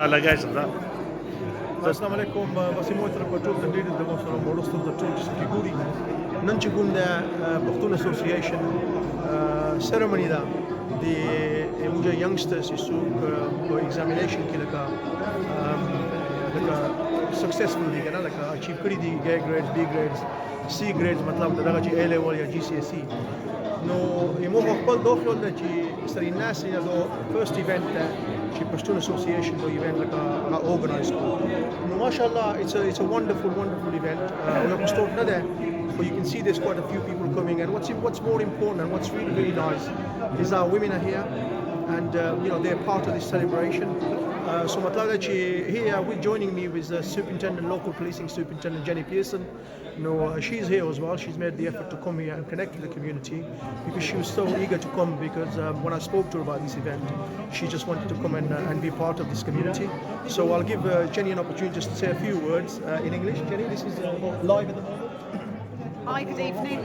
Assalamu alaikum, Basimot Rapatul, the leader of the Most of the Church Kiguri, Nanchigunda Pashtoon Association ceremony da the Muja youngsters is examination kilaka successfully like achieve kari di A grades, B grades, C grades matlab da daga A level ya GCSE. No imo maqbal dokhol da chi sari nas ya do first event chi Pashtoon Association do event like organized. No mashallah it's a wonderful event. We have stopped na there, but you can see there's quite a few people coming, and what's more important and what's really nice is our women are here, and they're part of this celebration. So Matlachi here with joining me with Superintendent, local policing Superintendent Jenny Pearson. She's here as well. She's made the effort to come here and connect with the community because she was so eager to come, because when I spoke to her about this event, she just wanted to come and be part of this community. So I'll give Jenny an opportunity just to say a few words in English. Jenny, this is live at the moment. Hi, good evening.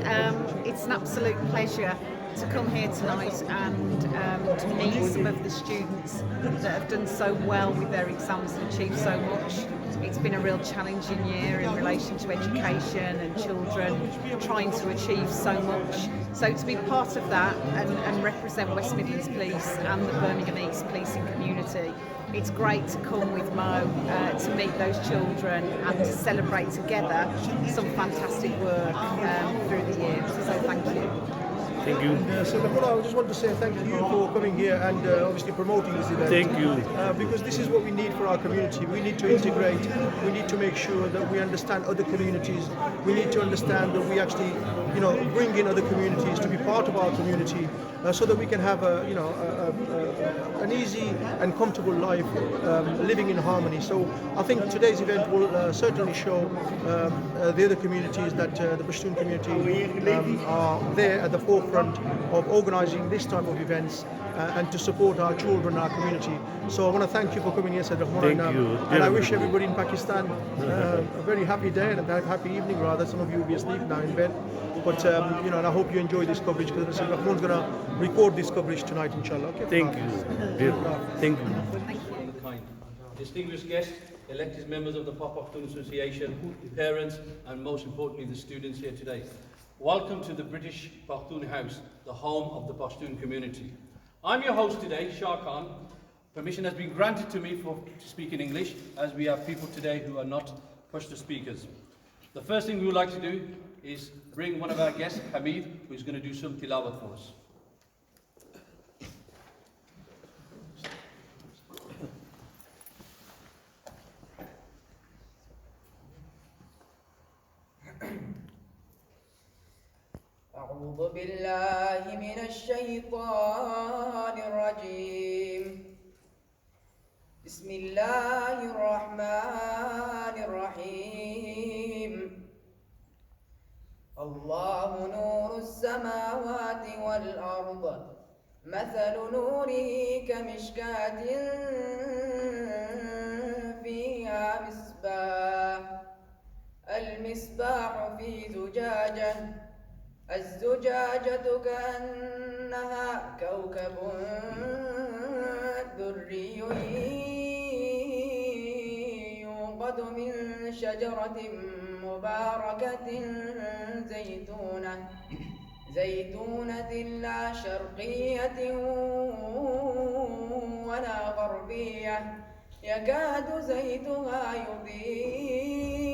It's an absolute pleasure to come here tonight and to meet some of the students that have done so well with their exams and achieved so much. It's been a real challenging year in relation to education and children trying to achieve so much. So to be part of that and represent West Midlands Police and the Birmingham East policing community, it's great to come with Mo to meet those children and to celebrate together some fantastic work through the year. So thank you. Thank you. So I just want to say thank you for coming here and obviously promoting this event. Thank you. Because this is what we need for our community. We need to integrate. We need to make sure that we understand other communities. We need to understand that we actually, bring in other communities to be part of our community, so that we can have an easy and comfortable life, living in harmony. So I think today's event will certainly show the other communities that the Pashtun community are there at the forefront of organising this type of events and to support our children, our community. So I want to thank you for coming here, Said Rahman. Thank you. And I wish everybody in Pakistan a very happy day and a very happy evening rather. Some of you will be asleep now in bed. But, and I hope you enjoy this coverage, because Said Rahman's going to record this coverage tonight, inshallah. Okay? Thank you. Thank you. Distinguished guests, elected members of the Pak Pashtoon Association, parents, and most importantly, the students here today. Welcome to the British Pashtoon House, the home of the Pashtun community. I'm your host today, Shah Khan. Permission has been granted to me to speak in English, as we have people today who are not Pashto speakers. The first thing we would like to do is bring one of our guests, Hamid, who is going to do some tilawat for us. أعوذ بالله من الشيطان الرجيم بسم الله الرحمن الرحيم الله نور السماوات والأرض مثل نوره كمشكاة فيها مصباح المصباح في زجاجة الزجاجة كأنها كوكب دري يوقد من شجرة مباركة زيتونة لا شرقية ولا غربية يكاد زيتها يضيء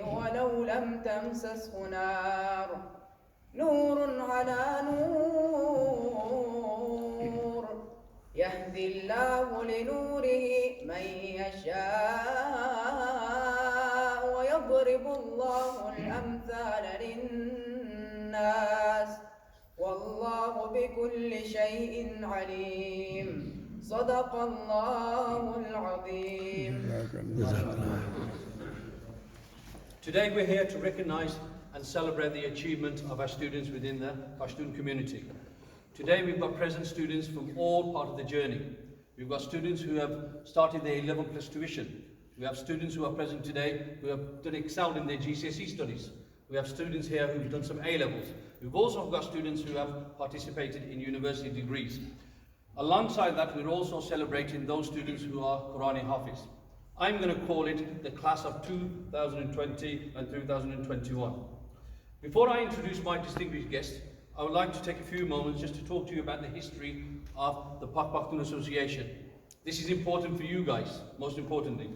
ولو لم تمسسه نار نور على نور يهدي الله لنوره من يشاء ويضرب الله الأمثال للناس والله بكل شيء عليم صدق الله العظيم. Today we're here to recognize and celebrate the achievement of our students within the Pashtun community. Today we've got present students from all part of the journey. We've got students who have started their 11 plus tuition. We have students who are present today who have excelled in their GCSE studies. We have students here who've done some A-levels. We've also got students who have participated in university degrees. Alongside that, we're also celebrating those students who are Qurani Hafiz. I'm going to call it the class of 2020 and 2021. Before I introduce my distinguished guests, I would like to take a few moments just to talk to you about the history of the Pak Pashtoon Association. This is important for you guys, most importantly.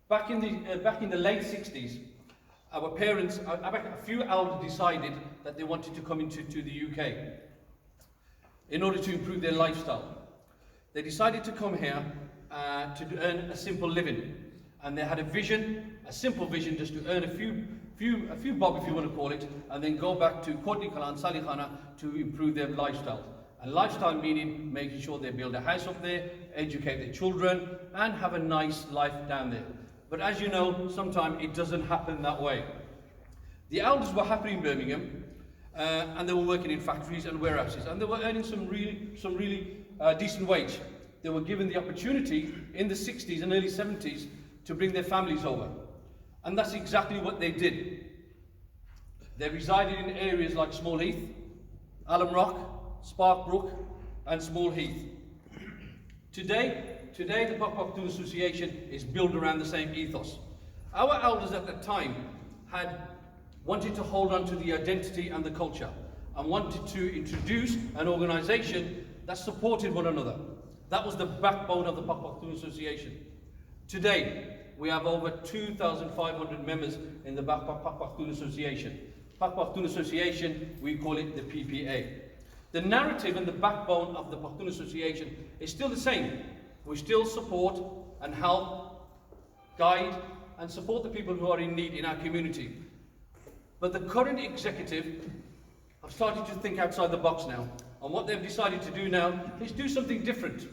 Back in the late 60s, our parents, a few elders decided that they wanted to come into the UK in order to improve their lifestyle. They decided to come here to earn a simple living, and they had a vision, a simple vision, just to earn a few bob, if you want to call it, and then go back to Kotni Kala and Salikhana to improve their lifestyle. And lifestyle meaning making sure they build a house up there, educate their children, and have a nice life down there. But as you know, sometimes it doesn't happen that way. The elders were happy in Birmingham, and they were working in factories and warehouses, and they were earning some really decent wage. They were given the opportunity in the 60s and early 70s to bring their families over. And that's exactly what they did. They resided in areas like Small Heath, Alum Rock, Sparkbrook, and Small Heath. Today, the Pak Pashtoon Association is built around the same ethos. Our elders at that time had wanted to hold on to the identity and the culture, and wanted to introduce an organisation that supported one another. That was the backbone of the Pak Pashtoon Association. Today, we have over 2,500 members in the Pak Pashtoon Association. Pak Pashtoon Association, we call it the PPA. The narrative and the backbone of the Pashtoon Association is still the same. We still support and help, guide, and support the people who are in need in our community. But the current executive have started to think outside the box now, and what they've decided to do now is do something different.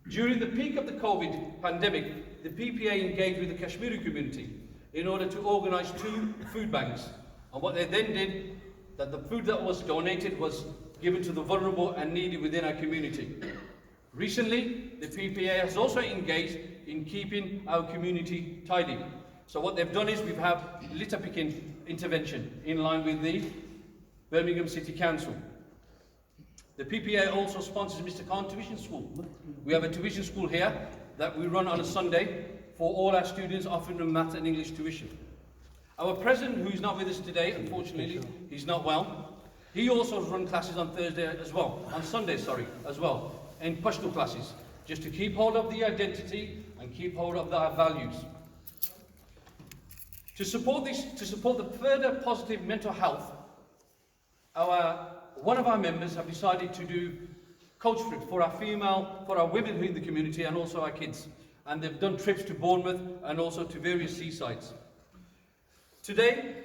During the peak of the COVID pandemic, the PPA engaged with the Kashmiri community in order to organise 2 food banks. And what they then did, that the food that was donated was given to the vulnerable and needy within our community. Recently, the PPA has also engaged in keeping our community tidy. So what they've done is we've had litter picking intervention in line with the Birmingham City Council. The PPA also sponsors Mr. Khan Tuition School. We have a tuition school here that we run on a Sunday for all our students, offering them maths and English tuition. Our president, who is not with us today, unfortunately, he's not well. He also runs classes on Thursday as well, on Sunday, as well, in Pashto classes, just to keep hold of the identity and keep hold of our values. To support the further positive mental health, one of our members have decided to do coach trips for our women in the community and also our kids. And they've done trips to Bournemouth and also to various seasides. Today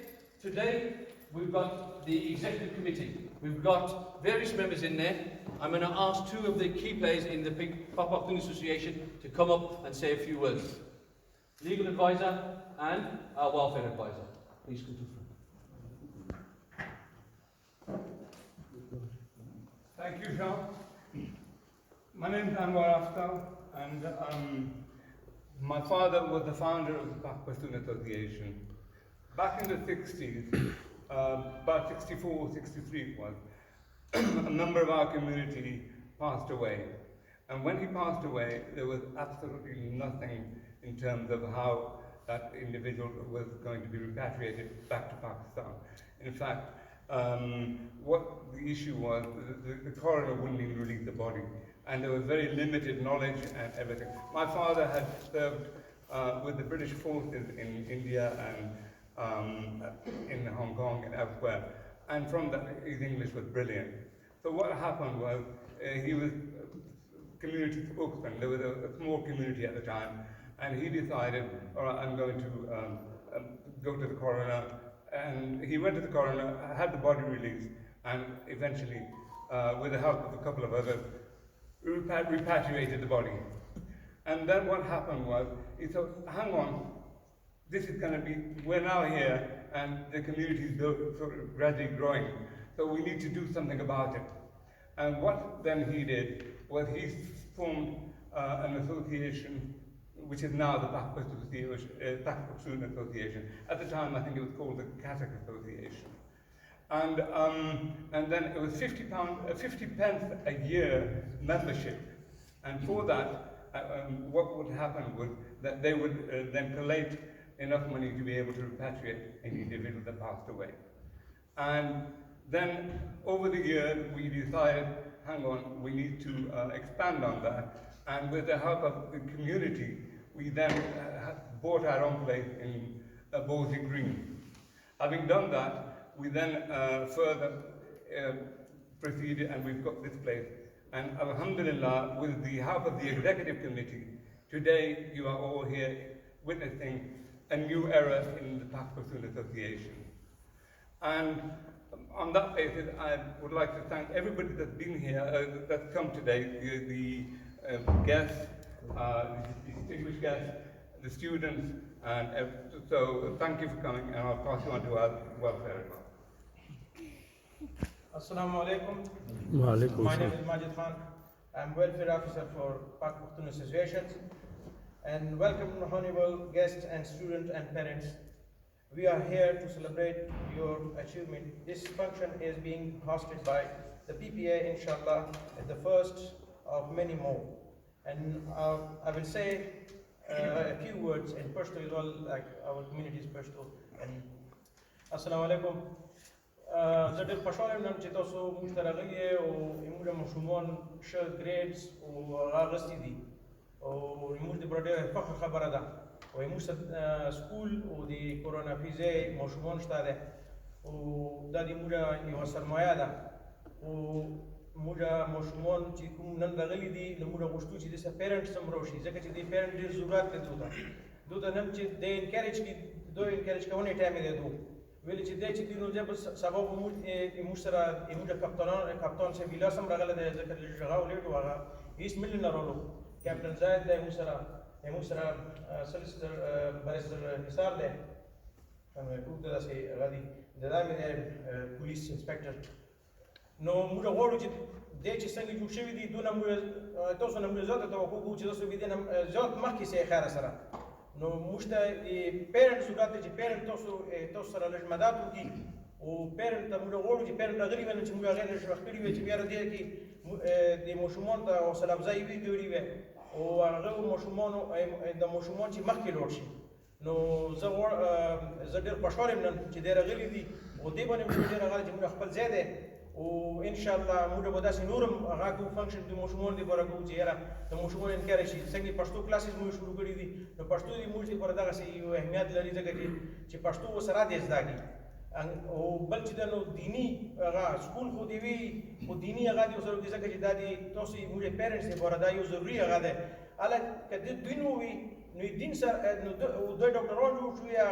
we've got the executive committee. We've got various members in there. I'm going to ask 2 of the key players in the Pak Pashtoon Association to come up and say a few words. Legal advisor and our welfare advisor. Please come to the front. Thank you, Shah. My name is Anwar, and my father was the founder of the Pak Pashtoon Association. Back in the 60s, about 64, 63 it was, a member of our community passed away. And when he passed away, there was absolutely nothing in terms of how that individual was going to be repatriated back to Pakistan. In fact, what the issue was, the coroner wouldn't even release the body, and there was very limited knowledge and everything. My father had served with the British forces in India and in Hong Kong and elsewhere, and from that his English was brilliant. So what happened was he was community spokesman. There was a small community at the time, and he decided, all right, I'm going to go to the coroner. And he went to the coroner, had the body released, and eventually, with the help of a couple of others, repatriated the body. And then what happened was, he thought, hang on, this is going to be, we're now here, and the community is sort of gradually growing, so we need to do something about it. And what then he did was he formed an association, which is now the Pak Pashtoon Association. At the time, I think it was called the Khattak Association. And then it was £50, 50 pence a year membership. And for that, what would happen was that they would then collate enough money to be able to repatriate any individual that passed away. And then over the year, we decided, hang on, we need to expand on that. And with the help of the community, we then bought our own place in Bowsey Green. Having done that, we then further proceeded, and we've got this place. And alhamdulillah, with the help of the executive committee, today you are all here witnessing a new era in the Pak Pashtoon Association. And on that basis, I would like to thank everybody that's been here, that's come today, the guests, the distinguished guests, the students, and so thank you for coming, and I'll pass you on to our welfare. Assalamu alaikum. My name is Majid Khan. I'm welfare officer for Pak Pashtoon Association. And welcome honorable guests and students and parents. We are here to celebrate your achievement. This function is being hosted by the PPA, inshallah, at the first of many more. And I will say a few words in Pashto as well, like our community's Pashto. And Assalamu alaikum. زه ډېر خوشحاله یم چې تاسو موږ ته راغلي یې او زموږ ماشومان ښه ګریډز او هغه اخیستي دي او زموږ دپاره ډېره فخر خبره ده او زموږ سکول او د کرونا فیزې ماشومان شته دی او دا د زموږ یوه سرمایه ده او زموږ ماشومان چې کوم نن راغلي دي له موږ غوښتو چې داسې پیرنټس هم راشي ځکه چې د پیرنټ ډېر ضرورت دی دوی ته نن چې دی انکریج کړي دوی انکریج کوونکی ټایم یې دی ویل چې دی چې دوی نو بیا سبا به موږ سره زموږ کپتان صاحب ویلاس هم راغلی دی ځکه لږ هغه لیټ و هغه ایست ملي نه رالو کیپټن زاید دی زموږ سره solicitor barrister نثار دی ټول داسې هغه دي د دا مې دی پولیس انسپکټر نو موږ غواړو چې دی چې څنګه جوړ شوي دي دونه موږ تاسو نه موږ زیاته توقع کوو چې تاسو د دې نه زیات مخکې سئ خیره سره نو موږ ته پیرنټ ضرورت دی چې پیرنټ تاسو سره لږ مدد وکړي او پیرنټ ته موږ غواړو چې پیرنټ راغلي وي نو چې موږ هغې نه شوخ کړي وي چې بیا دې کې د ماشومانو ته حوصله افزایي وکړي وي او هغه د ماشومان چې مخکې لوړ شي نو زه ډېر خوشحاله یم نن چې دی راغلي دي او دې باندې موږ ډېر راغلي چې موږ خپل ځای دی او انشاءالله موږ به داسې نور هم هغه کوو فنکشن د ماشومانو دپاره کوو چې یاره د ماشومانو انکریج شي څنګه پښتو کلاسز موږ شروع کړي دي نو پښتو د موږ دپاره دغسې یو اهمیت لري ځکه چې پښتو ورسره دې زده کړي او بل چې دا نو دیني هغه سکول خو دې وي خو دیني هغه دې ورسره وکړي ځکه چې دا د تاسو زموږ پیرنټس دپاره دا یو ضروري هغه دی هله که دین ووي نو دین سره نو دوی ډاکټران جوړ شو یا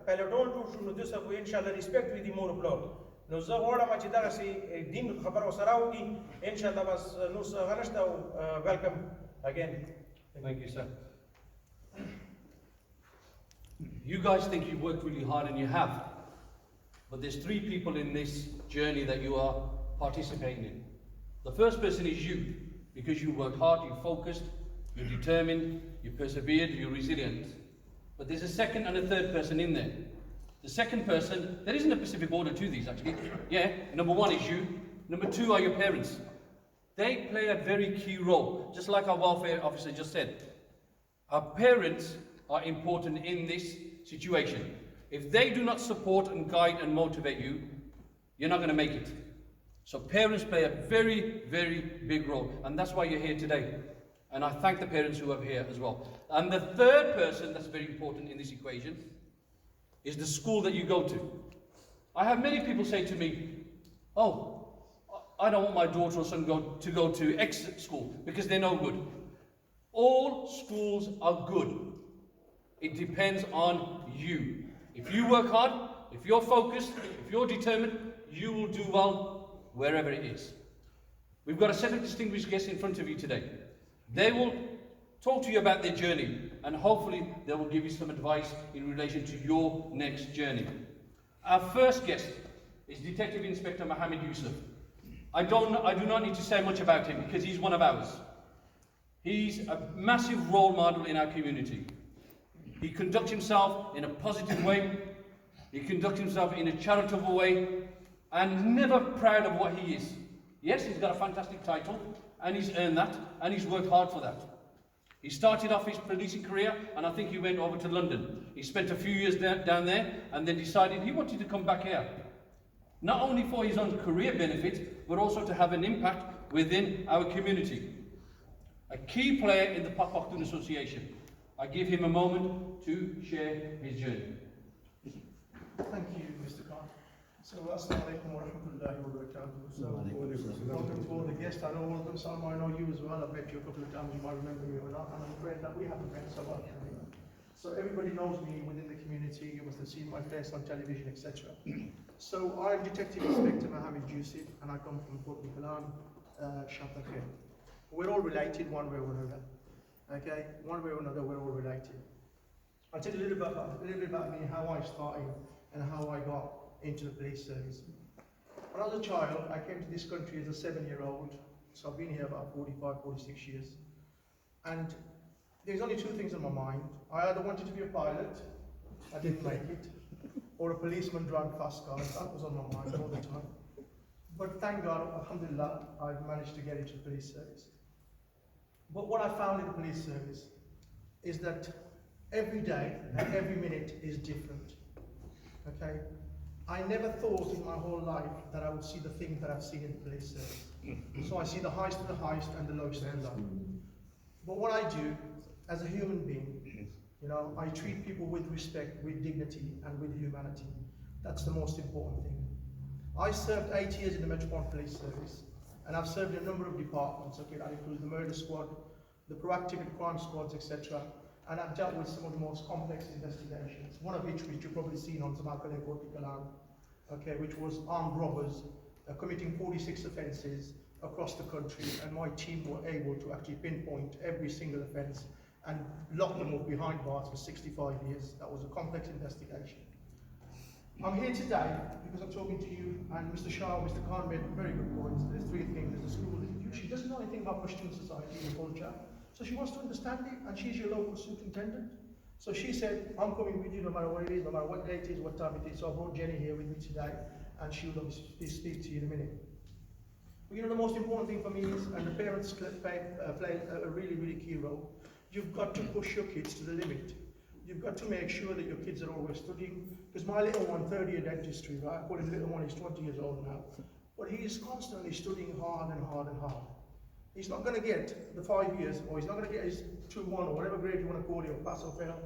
پایلټان جوړ شو نو دوی سره به انشاءالله ریسپیکټ وي د مور پلار نو زه غواړم چې دغسې دین خبره ورسره وکړي انشاءالله بس نور څه هغه نشته او ویلکم اګین Thank you, sir. You guys think you've worked really hard, and you have. But there's three people in this journey that you are participating in. The first person is you, because you worked hard, you focused, you're determined, you persevered, you're resilient. But there's a second and a third person in there. The second person, there isn't a specific order to these actually. Yeah, number one is you, number two are your parents. They play a very key role, just like our welfare officer just said. Our parents are important in this situation. If they do not support and guide and motivate you, you're not going to make it. So parents play a very, very big role, and that's why you're here today. And I thank the parents who are here as well. And the third person that's very important in this equation is the school that you go to. I have many people say to me, oh, I don't want my daughter or son to go to X school because they're no good. All schools are good. It depends on you. If you work hard, if you're focused, if you're determined, you will do well wherever it is. We've got a set of distinguished guests in front of you today. They will talk to you about their journey, and hopefully they will give you some advice in relation to your next journey. Our first guest is Detective Inspector Mohammed Yusaf. I do not need to say much about him because he's one of ours. He's a massive role model in our community. He conducts himself in a positive way, he conducts himself in a charitable way, and never proud of what he is. Yes, he's got a fantastic title, and he's earned that, and he's worked hard for that. He started off his policing career, and I think he went over to London. He spent a few years down there, and then decided he wanted to come back here. Not only for his own career benefit, but also to have an impact within our community. A key player in the Pak Pashtoon Association. I give him a moment to share his journey. Thank you, Mr. Khan. So, assalamu alaikum wa rahmatullahi wa barakatuh. So, welcome to all the guests. I know all of them. Salma, I know you as well. I've met you a couple of times. You might remember me or not. And I'm afraid that we haven't met so well. So, everybody knows me within the community. You must have seen my face on television, etc. So, I'm Detective Inspector Mohammed Yusaf, and I come from Pogba, Shah. We're all related one way or another. Okay? One way or another, we're all related. I'll tell you a little bit about me, how I started and how I got into the police service. When I was a child, I came to this country as a 7-year-old, so I've been here about 45, 46 years. And there's only two things on my mind. I either wanted to be a pilot, I didn't make it, or a policeman driving fast cars. That was on my mind all the time. But thank God, alhamdulillah, I've managed to get into the police service. But what I found in the police service is that every day and every minute is different. Okay? I never thought in my whole life that I would see the things that I've seen in the police service. So I see the highest of the highest and the lowest of the low. But what I do as a human being, you know, I treat people with respect, with dignity, and with humanity. That's the most important thing. I served 8 years in the Metropolitan Police Service, and I've served in a number of departments. Okay, that includes the murder squad, the proactive and crime squads, etc. And I've dealt with some of the most complex investigations, one of which you've probably seen on okay, which was armed robbers committing 46 offences across the country, and my team were able to actually pinpoint every single offence and lock them up behind bars for 65 years. That was a complex investigation. I'm here today because I'm talking to you, and Mr. Shah, Mr. Khan made very good points. There's three things. There's a school. She doesn't know anything about Pashtoon society and culture, so she wants to understand it, and she's your local superintendent. So she said, I'm coming with you no matter what it is, no matter what day it is, what time it is. So I brought Jenny here with me today, and she'll obviously speak to you in a minute. But you know, the most important thing for me is, and the parents play a really, really key role, you've got to push your kids to the limit. You've got to make sure that your kids are always studying. Because my little one, third year dentistry, right? I call him little one, he's 20 years old now. But he is constantly studying hard and hard and hard. He's not going to get the 5 years, or he's not going to get his 2-1 or whatever grade you want to call it, or pass or fail,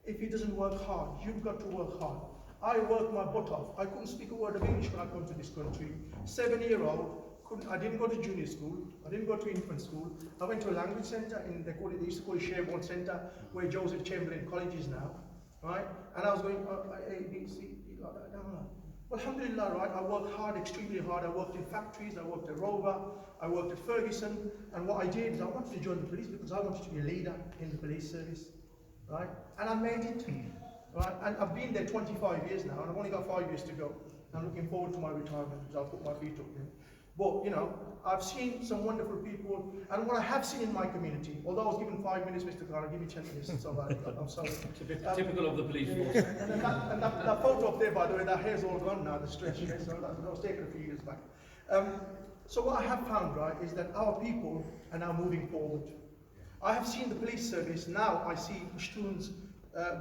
if he doesn't work hard. You've got to work hard. I worked my butt off. I couldn't speak a word of English when I come to this country. 7-year-old, I didn't go to junior school, I didn't go to infant school. I went to a language centre, they used to call it Sherborne Centre, where Joseph Chamberlain College is now, right? And I was going, A, B, C, D, like that, Well, alhamdulillah, right, I worked hard, extremely hard. I worked in factories, I worked at Rover, I worked at Ferguson, and what I did is I wanted to join the police because I wanted to be a leader in the police service, right? And I made it, right? And I've been there 25 years now, and I've only got 5 years to go. I'm looking forward to my retirement because I'll put my feet up there. But, you know, I've seen some wonderful people, and what I have seen in my community, although I was given 5 minutes, Mr. Khan, I'll give me 10 minutes, so I'm sorry. It's a bit typical of the police force. And that photo up there, by the way, that hair's all gone now, the stretch hair, so that was taken a few years back. So what I have found, right, is that our people are now moving forward. I have seen the police service, now I see Pashtuns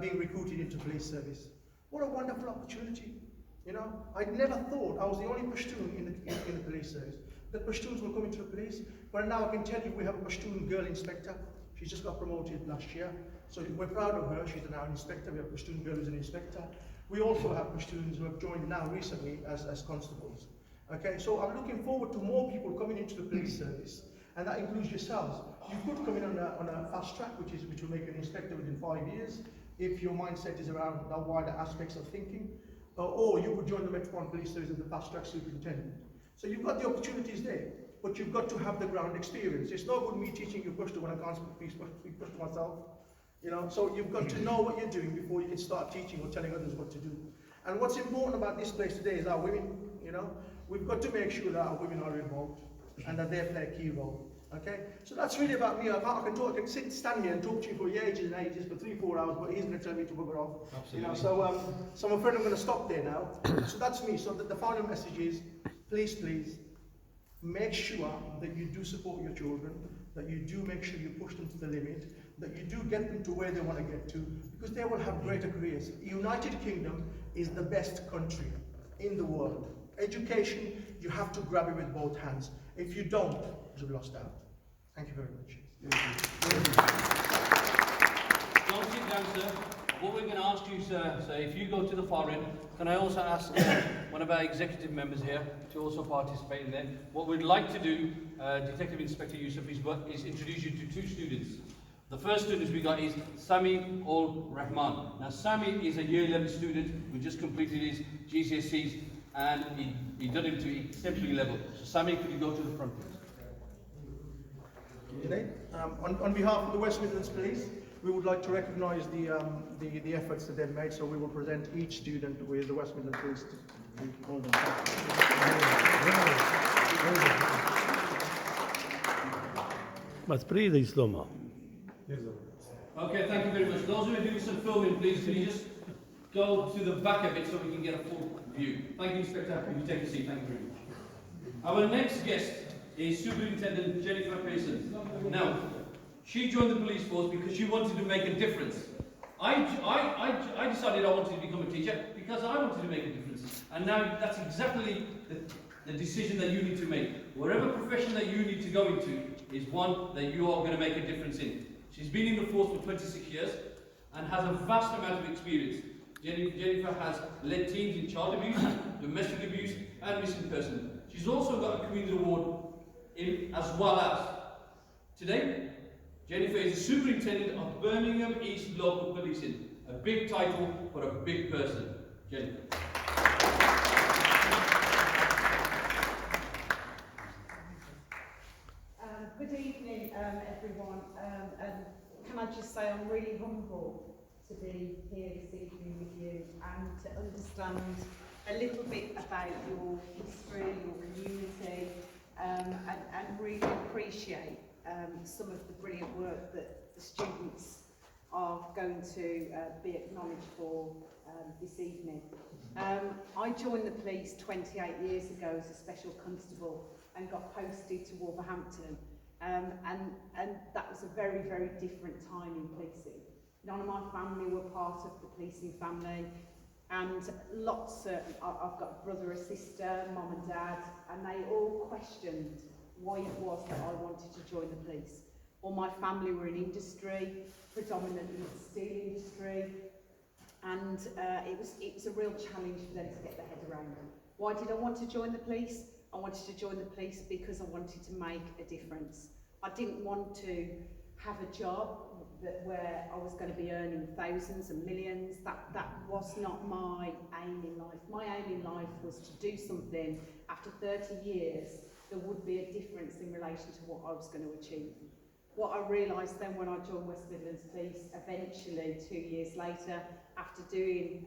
being recruited into police service. What a wonderful opportunity. You know, I never thought I was the only Pashtun in the police service. The Pashtuns will come into the police, but now I can tell you we have a Pashtun girl inspector. She's just got promoted last year, so we're proud of her. She's now an inspector. We have a Pashtun girl who's an inspector. We also have Pashtuns who have joined now recently as constables. Okay, so I'm looking forward to more people coming into the police service, and that includes yourselves. You could come in on a fast track, which will make you an inspector within 5 years, if your mindset is around the wider aspects of thinking. Or you could join the Metropolitan Police Service as the fast track superintendent. So you've got the opportunities there, but you've got to have the ground experience. It's no good me teaching you Pashto when I can't speak Pashto myself. You know, so you've got to know what you're doing before you can start teaching or telling others what to do. And what's important about this place today is our women. You know, we've got to make sure that our women are involved and that they play a key role. Okay, so that's really about me. I can stand here and talk to you for ages and ages, for 3-4 hours, but he's going to tell me to bugger off. Absolutely. You know, so I'm afraid I'm going to stop there now. So that's me. So the final message is, please, make sure that you do support your children, that you do make sure you push them to the limit, that you do get them to where they want to get to, because they will have greater careers. United Kingdom is the best country in the world. Education, you have to grab it with both hands. If you don't, you've lost out. Thank you very much. Don't sit down, sir. What we're going to ask you, sir, so if you go to the far end, can I also ask one of our executive members here to also participate in there? What we'd like to do, Detective Inspector Yusuf, is introduce you to 2 students. The first student we got is Sami Ul Rahman. Now, Sami is a year 11 student who just completed his GCSEs and he done it to exemplary level. So, Sami, could you go to the front, please? On behalf of the West Midlands Police, we would like to recognise the efforts that they've made, so we will present each student with the West Midlands Police. Mas prida Isloma. Okay, thank you very much. Those who are doing some filming, please, can you just go to the back of it so we can get a full view. Thank you, Inspector. If you take a seat, thank you very much. Our next guest is Superintendent Jennifer Pearson. Now, she joined the police force because she wanted to make a difference. I decided I wanted to become a teacher because I wanted to make a difference. And now that's exactly the decision that you need to make. Whatever profession that you need to go into is one that you are going to make a difference in. She's been in the force for 26 years and has a vast amount of experience. Jennifer has led teams in child abuse, domestic abuse, and missing person. She's also got a community award as well as. Today, Jennifer is the Superintendent of Birmingham East Local Policing. A big title for a big person. Jennifer. Good evening, everyone. And can I just say I'm really humbled to be here this evening with you and to understand a little bit about your history, your community, and really appreciate some of the brilliant work that the students are going to be acknowledged for this evening. I joined the police 28 years ago as a special constable and got posted to Wolverhampton. And that was a very, very different time in policing. None of my family were part of the policing family, and I've got a brother, a sister, mum and dad, and they all questioned why it was that I wanted to join the police. All my family were in industry, predominantly the steel industry, and it was a real challenge for them to get their head around. Why did I want to join the police? I wanted to join the police because I wanted to make a difference. I didn't want to have a job where I was going to be earning thousands and millions. That was not my aim in life. My aim in life was to do something after 30 years that would be a difference in relation to what I was going to achieve. What I realised then when I joined West Midlands Police, eventually 2 years later, after doing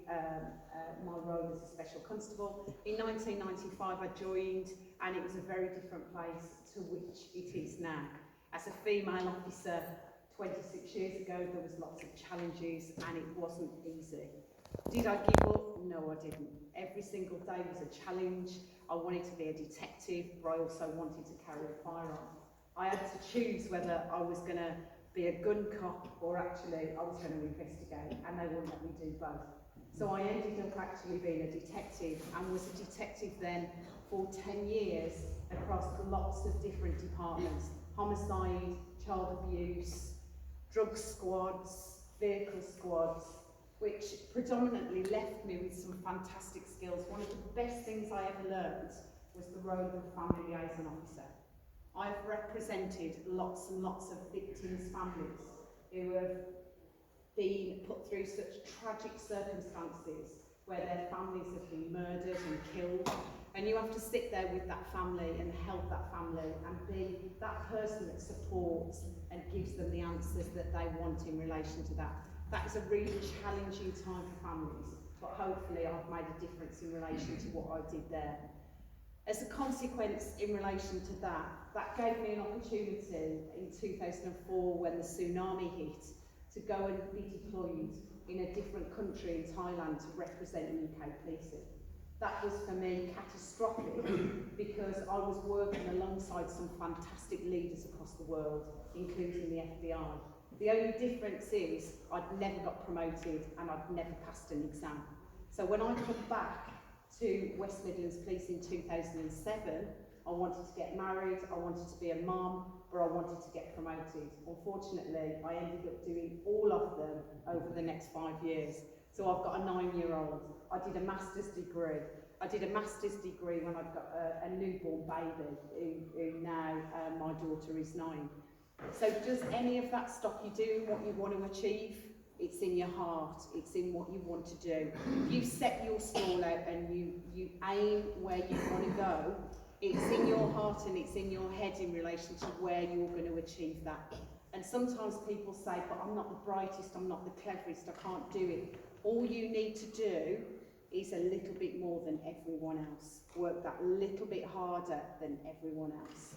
my role as a special constable, in 1995 I joined, and it was a very different place to which it is now. As a female officer 26 years ago, there was lots of challenges and it wasn't easy. Did I give up? No, I didn't. Every single day was a challenge. I wanted to be a detective, but I also wanted to carry a firearm. I had to choose whether I was going to be a gun cop or actually I was going to investigate, and they wouldn't let me do both. So I ended up actually being a detective, and was a detective then for 10 years across lots of different departments: homicide, child abuse, drug squads, vehicle squads, which predominantly left me with some fantastic skills. One of the best things I ever learned was the role of a family liaison officer. I've represented lots and lots of victims' families who have been put through such tragic circumstances where their families have been murdered and killed, and you have to sit there with that family and help that family and be that person that supports and gives them the answers that they want in relation to that. That is a really challenging time for families, but hopefully I've made a difference in relation to what I did there. As a consequence in relation to that, that gave me an opportunity in 2004 when the tsunami hit to go and be deployed in a different country in Thailand to represent UK policing. That was for me catastrophic because I was working alongside some fantastic leaders across the world, including the FBI. The only difference is I'd never got promoted and I'd never passed an exam. So when I come back to West Midlands Police in 2007, I wanted to get married, I wanted to be a mum, but I wanted to get promoted. Unfortunately, I ended up doing all of them over the next 5 years. So I've got a 9-year-old. I did a master's degree. I did a master's degree when I've got a newborn baby, who now my daughter is 9. So does any of that stop you doing what you want to achieve? It's in your heart, it's in what you want to do. You set your stall out and you aim where you want to go. It's in your heart and it's in your head in relation to where you're going to achieve that. And sometimes people say, but I'm not the brightest, I'm not the cleverest, I can't do it. All you need to do is a little bit more than everyone else. Work that little bit harder than everyone else.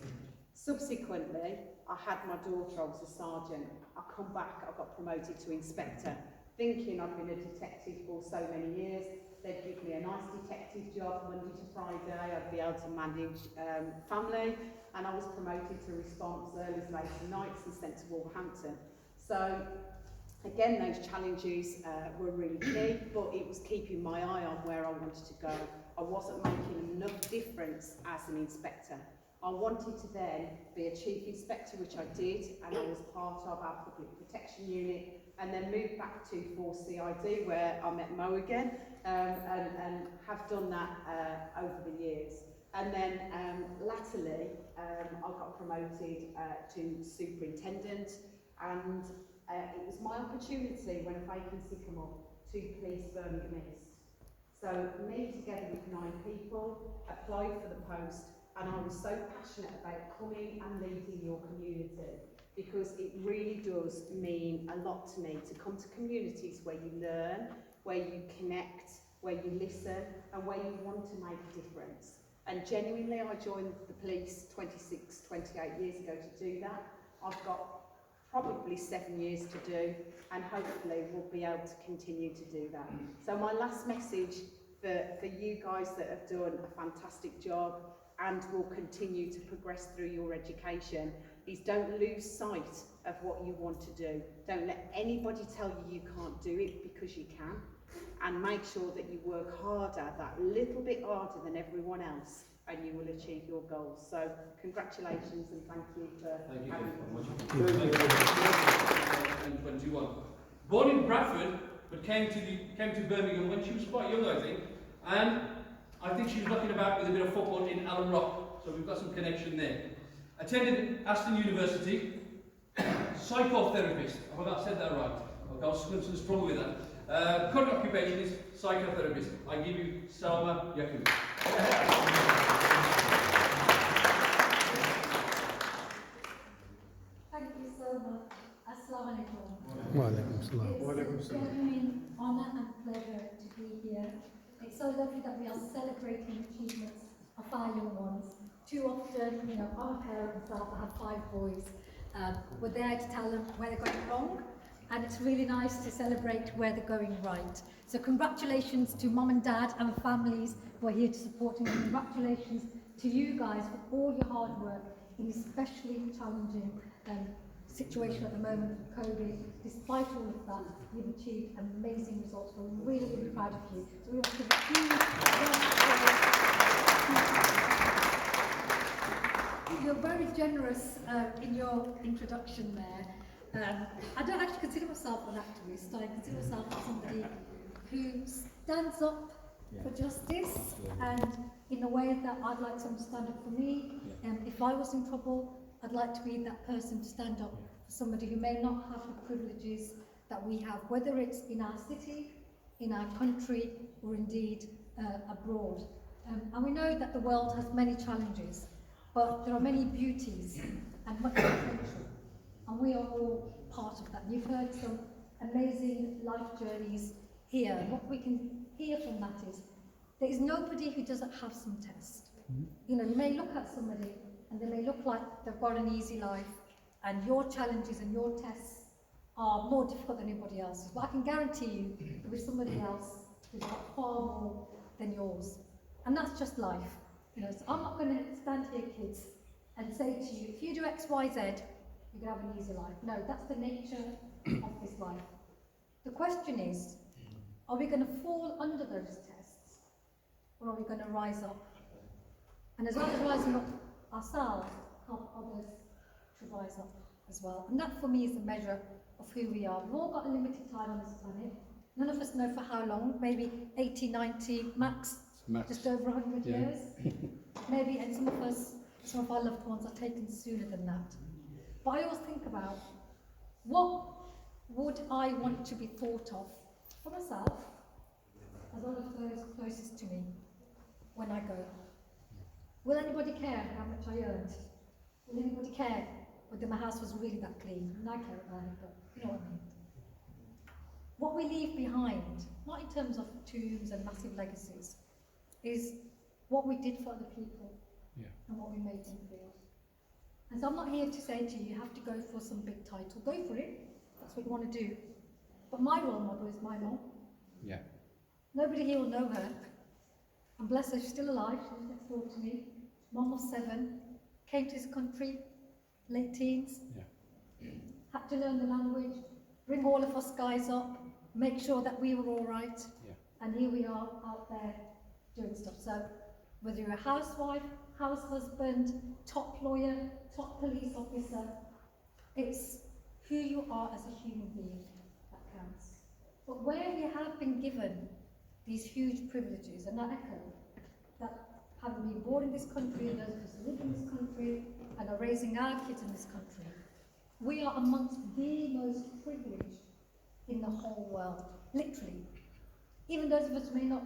Subsequently, I had my daughter, I was a sergeant. I come back, I got promoted to inspector, thinking I'd been a detective for so many years. They'd give me a nice detective job Monday to Friday, I'd be able to manage family, and I was promoted to response early, late and nights and sent to Wolverhampton. So again, those challenges were really key, but it was keeping my eye on where I wanted to go. I wasn't making enough difference as an inspector. I wanted to then be a chief inspector, which I did, and I was part of our public protection unit, and then moved back to Force CID, where I met Mo again, and have done that over the years. And then latterly, I got promoted to superintendent, and it was my opportunity when a vacancy came up to police Birmingham East. So me, together with 9 people, applied for the post, and I was so passionate about coming and leading your community, because it really does mean a lot to me to come to communities where you learn, where you connect, where you listen, and where you want to make a difference. And genuinely, I joined the police 28 years ago to do that. I've got probably 7 years to do, and hopefully we'll be able to continue to do that. So my last message for you guys that have done a fantastic job and will continue to progress through your education is don't lose sight of what you want to do. Don't let anybody tell you you can't do it, because you can. And make sure that you work harder, that little bit harder than everyone else, and you will achieve your goals. So congratulations and thank you for having me. 21. Born in Bradford, but came to Birmingham when she was quite young, I think, and I think she was knocking about with a bit of football in Allen Rock, so we've got some connection there. Attended Aston University, psychotherapist. I hope I said that right. I've got some struggle with that. Current occupation is psychotherapist. I give you Salma Yawoob. Thank you so much. Assalamu alaikum. Wa alaikum salam. It's a genuine honour and pleasure to be here. It's so lovely that we are celebrating achievements of our young ones. Too often, our parents, I have 5 boys, we're there to tell them where they're going wrong, and it's really nice to celebrate where they're going right. So congratulations to mum and dad and families who are here to support, and congratulations to you guys for all your hard work in especially challenging situation at the moment with COVID. Despite all of that, you've achieved amazing results. We're really, really proud of you. So we want to give a huge You're very generous in your introduction there. I don't actually consider myself an activist. I consider myself somebody who stands up for justice, and in a way that I'd like someone to stand up for me. If I was in trouble, I'd like to be that person to stand up for somebody who may not have the privileges that we have, whether it's in our city, in our country, or indeed abroad. And we know that the world has many challenges, but there are many beauties and much potential, and we are all part of that. You've heard some amazing life journeys here. What we can hear from that is there is nobody who doesn't have some test. You know, you may look at somebody and they may look like they've got an easy life, and your challenges and your tests are more difficult than anybody else's. But I can guarantee you there'll be somebody else who's got far more than yours. And that's just life. You know, so I'm not going to stand here, kids, and say to you, if you do X, Y, Z, you're going to have an easy life. No, that's the nature of this life. The question is, are we going to fall under those tests, or are we going to rise up? And as well as rising up ourselves, help others to rise up as well. And that for me is the measure of who we are. We've all got a limited time on this planet. None of us know for how long, maybe 80, 90, max. Just over 100 years. Maybe, and some of our loved ones are taken sooner than that. But I always think about, what would I want to be thought of for myself, as well as those closest to me, when I go? Will anybody care how much I earned? Will anybody care whether my house was really that clean? And I care about it, but you know what I mean. What we leave behind, not in terms of tombs and massive legacies, is what we did for other people and what we made them feel. And so I'm not here to say to you, you have to go for some big title. Go for it. That's what you want to do. But my role model is my mom. Yeah. Nobody here will know her. And bless her, she's still alive. She lives next door to me. Mom was 7, came to this country, late teens. Yeah. Had to learn the language, bring all of us guys up, make sure that we were all right. Yeah. And here we are out there doing stuff. So whether you're a housewife, house husband, top lawyer, top police officer, it's who you are as a human being that counts. But where we have been given these huge privileges, and I echo that, having been born in this country, and those of us who live in this country and are raising our kids in this country, we are amongst the most privileged in the whole world, literally. Even those of us who may not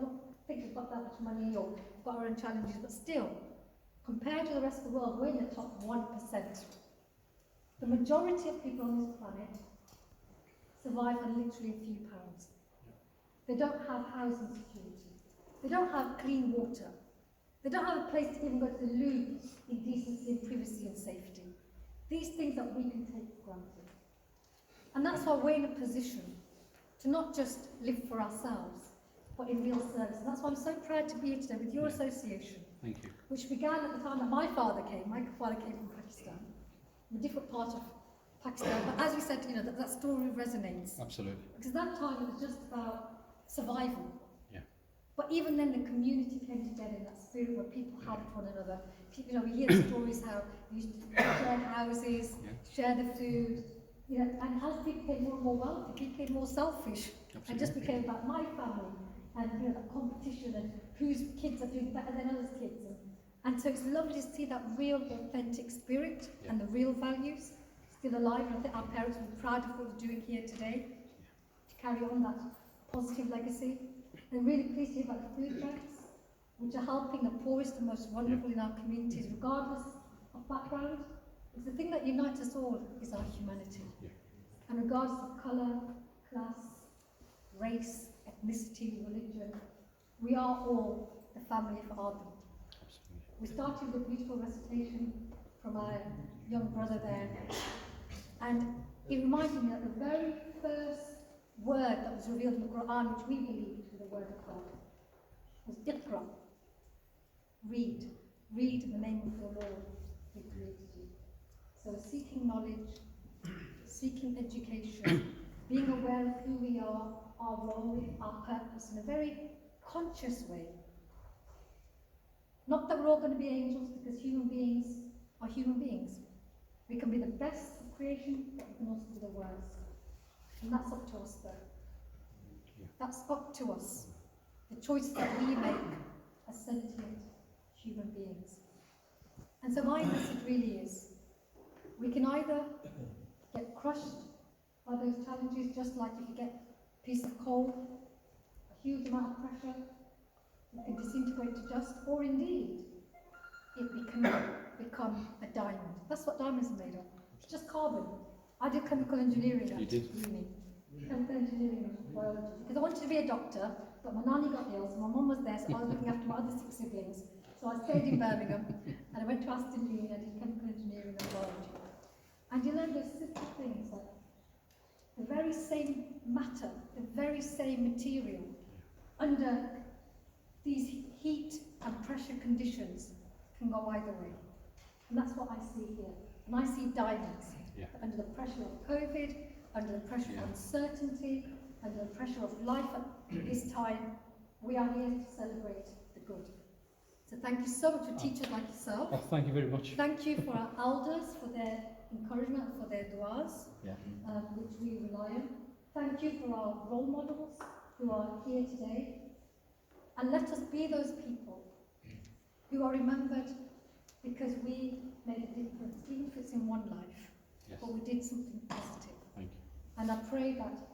think we've got that much money or got our own challenges, but still, compared to the rest of the world, we're in the top 1%. The majority of people on this planet survive on literally a few pounds. They don't have housing security. They don't have clean water. They don't have a place to even go to the loo in decency and privacy and safety. These things that we can take for granted. And that's why we're in a position to not just live for ourselves, but in real service. And that's why I'm so proud to be here today with your association. Thank you. Which began at the time that my father came. My father came from Pakistan, from a different part of Pakistan. But as we said, you know, that story resonates. Absolutely. Because at that time it was just about survival. Yeah. But even then the community came together in that spirit where people helped one another. People, you know, we hear the stories how we used to share houses, share the food, you know, and as people became more and more wealthy, people became more selfish. Absolutely. And just became about my family and, you know, that competition and whose kids are doing better than others' kids. And so it's lovely to see that real authentic spirit and the real values still alive. And I think our parents will be proud of what we're doing here today to carry on that positive legacy. And really pleased to hear about the food banks, which are helping the poorest and most vulnerable in our communities, regardless of background. Because the thing that unites us all is our humanity. And regardless of colour, class, race, ethnicity, religion, we are all the family of Adam. We started with a beautiful recitation from our young brother there, and it reminded me that the very first word that was revealed in the Quran, which we believe to be the word of God, was Iqra. Read. Read in the name of the Lord who created you. So seeking knowledge, seeking education, being aware of who we are, our role, our purpose in a very conscious way. Not that we're all going to be angels, because human beings are human beings. We can be the best of creation, but we can also be the worst. And that's up to us, though. That's up to us. The choices that we make as sentient human beings. And so my message really is, we can either get crushed by those challenges, just like if you get a piece of coal, a huge amount of pressure, it can disintegrate to dust, or indeed, it can become a diamond. That's what diamonds are made of. It's just carbon. I did chemical engineering at uni. Chemical engineering and biology. Because I wanted to be a doctor, but my nanny got ill, so my mum was there, so I was looking after my other 6 siblings. So So I stayed in Birmingham and I went to Aston Uni, I did chemical engineering and biology. And you learn those simple things like the very same matter, the very same material, under these heat and pressure conditions can go either way. And that's what I see here. And I see diamonds. Yeah. Under the pressure of COVID, under the pressure of uncertainty, under the pressure of life at this time, we are here to celebrate the good. So thank you so much for teachers like yourself. Oh, thank you very much. Thank you for our elders, for their encouragement, for their du'as, which we rely on. Thank you for our role models who are here today. And let us be those people who are remembered because we made a difference, even if it's in one life, but we did something positive. Thank you. And I pray that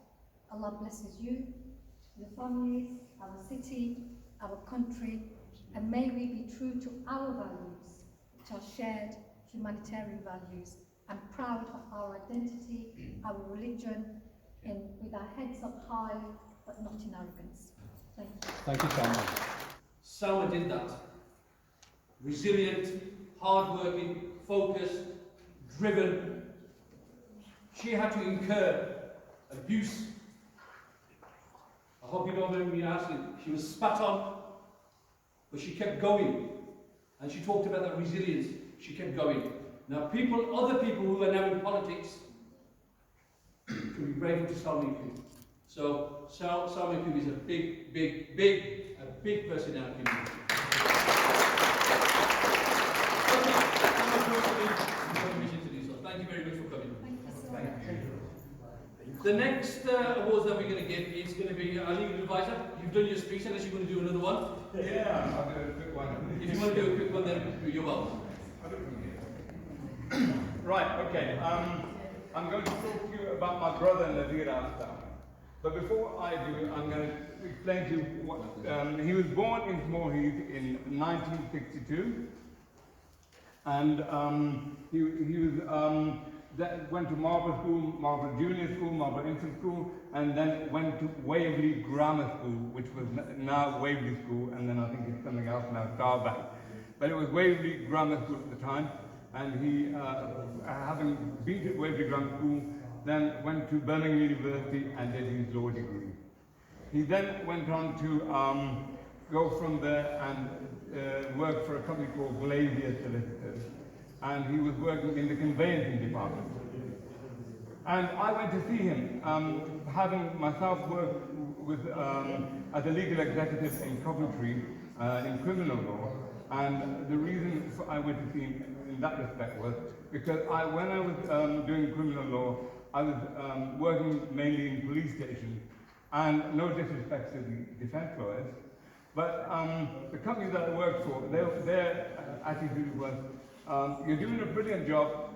Allah blesses you, your families, our city, our country, and may we be true to our values, which are shared humanitarian values, and proud of our identity, our religion, with our heads up high, but not in arrogance. Thank you. Thank you, Salma. Salma did that. Resilient, hard-working, focused, driven. She had to incur abuse. I hope you don't remember me asking. She was spat on, but she kept going. And she talked about that resilience. She kept going. Now other people who are now in politics can be grateful to Salma Yusuf. So Salma Yusuf is a big personality. Thank you very much for coming. Thank you so much. The next awards that we're going to give is going to be our legal advisor. You've done your speech, unless you want to do another one. Yeah, I'll do a quick one. If you want to do a quick one, then you're welcome. Right, okay. I'm going to talk to you about my brother Nazir after. But before I do, I'm going to explain to you what he was born in Small Heath in 1962, and he went to Marlborough School, Marlborough Junior School, Marlborough Infant School, and then went to Waverley Grammar School, which was now Waverley School, and then I think it's something else now, Starbank. But it was Waverley Grammar School at the time, and he, having been to Waverley Grammar School, then went to Birmingham University and did his law degree. He then went on to go from there and work for a company called Glazier Solicitors, and he was working in the conveyancing department. And I went to see him, having myself worked with, as a legal executive in Coventry in criminal law, and the reason I went to see him in that respect was because when I was doing criminal law, I was working mainly in police stations, and no disrespect to the defense lawyers, but the company that I worked for, their attitude was, you're doing a brilliant job,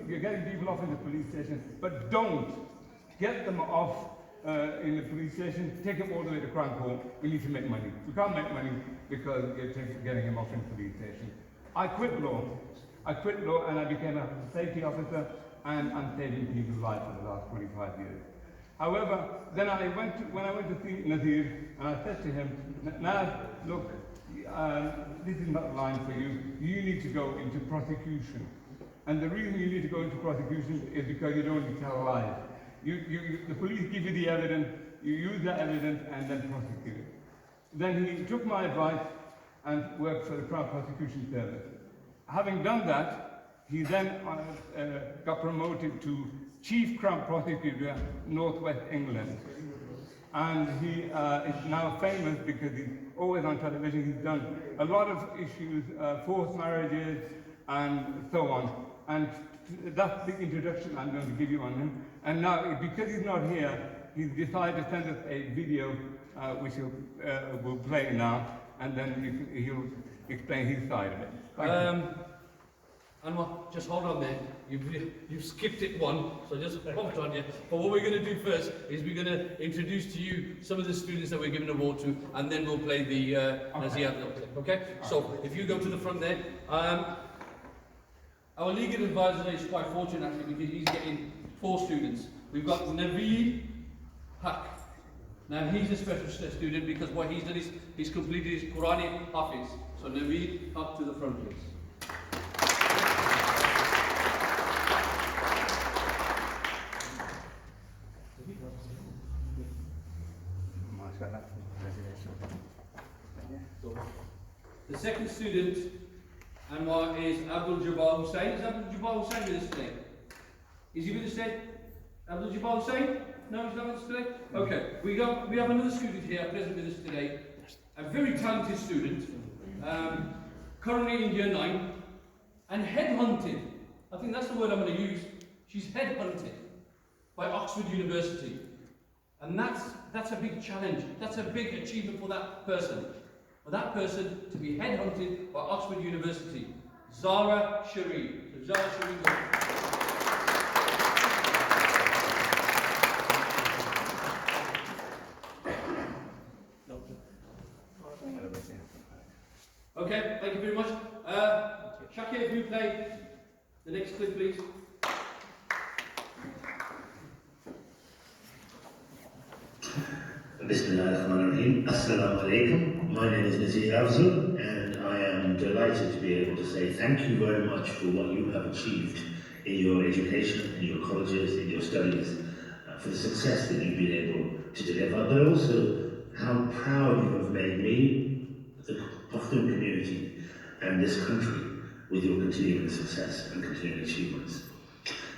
you're getting people off in the police station, but don't get them off in the police station, take them all the way to Crown Court, we need to make money. We can't make money because you're getting them off in the police station. I quit law and I became a safety officer, and I'm saving people's lives for the last 25 years. However, then when I went to see Nazir, and I said to him, Naz, look, this is not the line for you. You need to go into prosecution. And the reason you need to go into prosecution is because you don't need to tell lies. The police give you the evidence, you use that evidence, and then prosecute it. Then he took my advice and worked for the Crown Prosecution Service. Having done that, he then got promoted to Chief Crown Prosecutor, Northwest England. And he is now famous because he's always on television. He's done a lot of issues, forced marriages, and so on. And that's the introduction I'm going to give you on him. And now, because he's not here, he's decided to send us a video, which we'll play now, and then he'll explain his side of it. Thank you. Anwar, just hold on there. You've skipped it one, so just hold on you. But what we're going to do first is we're going to introduce to you some of the students that we're giving an award to, and then we'll play the Nazir. Okay? So if you go to the front there. Our legal advisor is quite fortunate actually because he's getting 4 students. We've got Naveed Haq. Now he's a special student because what he's done is he's completed his Quranic Hafiz. So Naveed, up to the front, please. The second student, Anwar, is Abdul Jabbar Hussain. Is Abdul Jabbar Hussain with us today? Is he with us today? Abdul Jabbar Hussain? No, he's not with us today? Okay, we have another student here present with us today, a very talented student, currently in year 9, and headhunted. I think that's the word I'm going to use. She's headhunted by Oxford University. And that's a big challenge. That's a big achievement for that person. For that person to be headhunted by Oxford University. Zara Sharif. So Zara Sharif. Okay, thank you very much. Shakir, if you play the next clip, please. Bismillahirrahmanirrahim. Assalamu alaikum. My name is Nisar Khattak, and I am delighted to be able to say thank you very much for what you have achieved in your education, in your colleges, in your studies, for the success that you've been able to deliver, but also how proud you have made me, the Pashtun community, and this country with your continuing success and continuing achievements.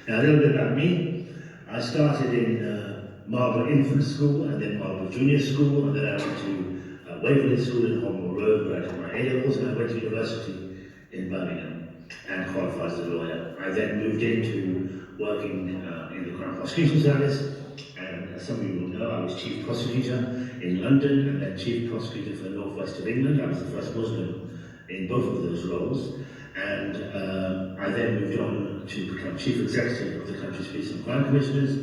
Now, a little bit about me. I started in Marlborough Infant School, and then Marlborough Junior School, and then I went to Waverley School in Holmore Road, where I did my A-levels, and I went to university in Birmingham and qualified as a lawyer. I then moved into working in the Crown Prosecution Service, and as some of you will know, I was Chief Prosecutor in London, and then Chief Prosecutor for the North West of England. I was the first Muslim in both of those roles, and I then moved on to become Chief Executive of the country's Peace and Crime Commissioners.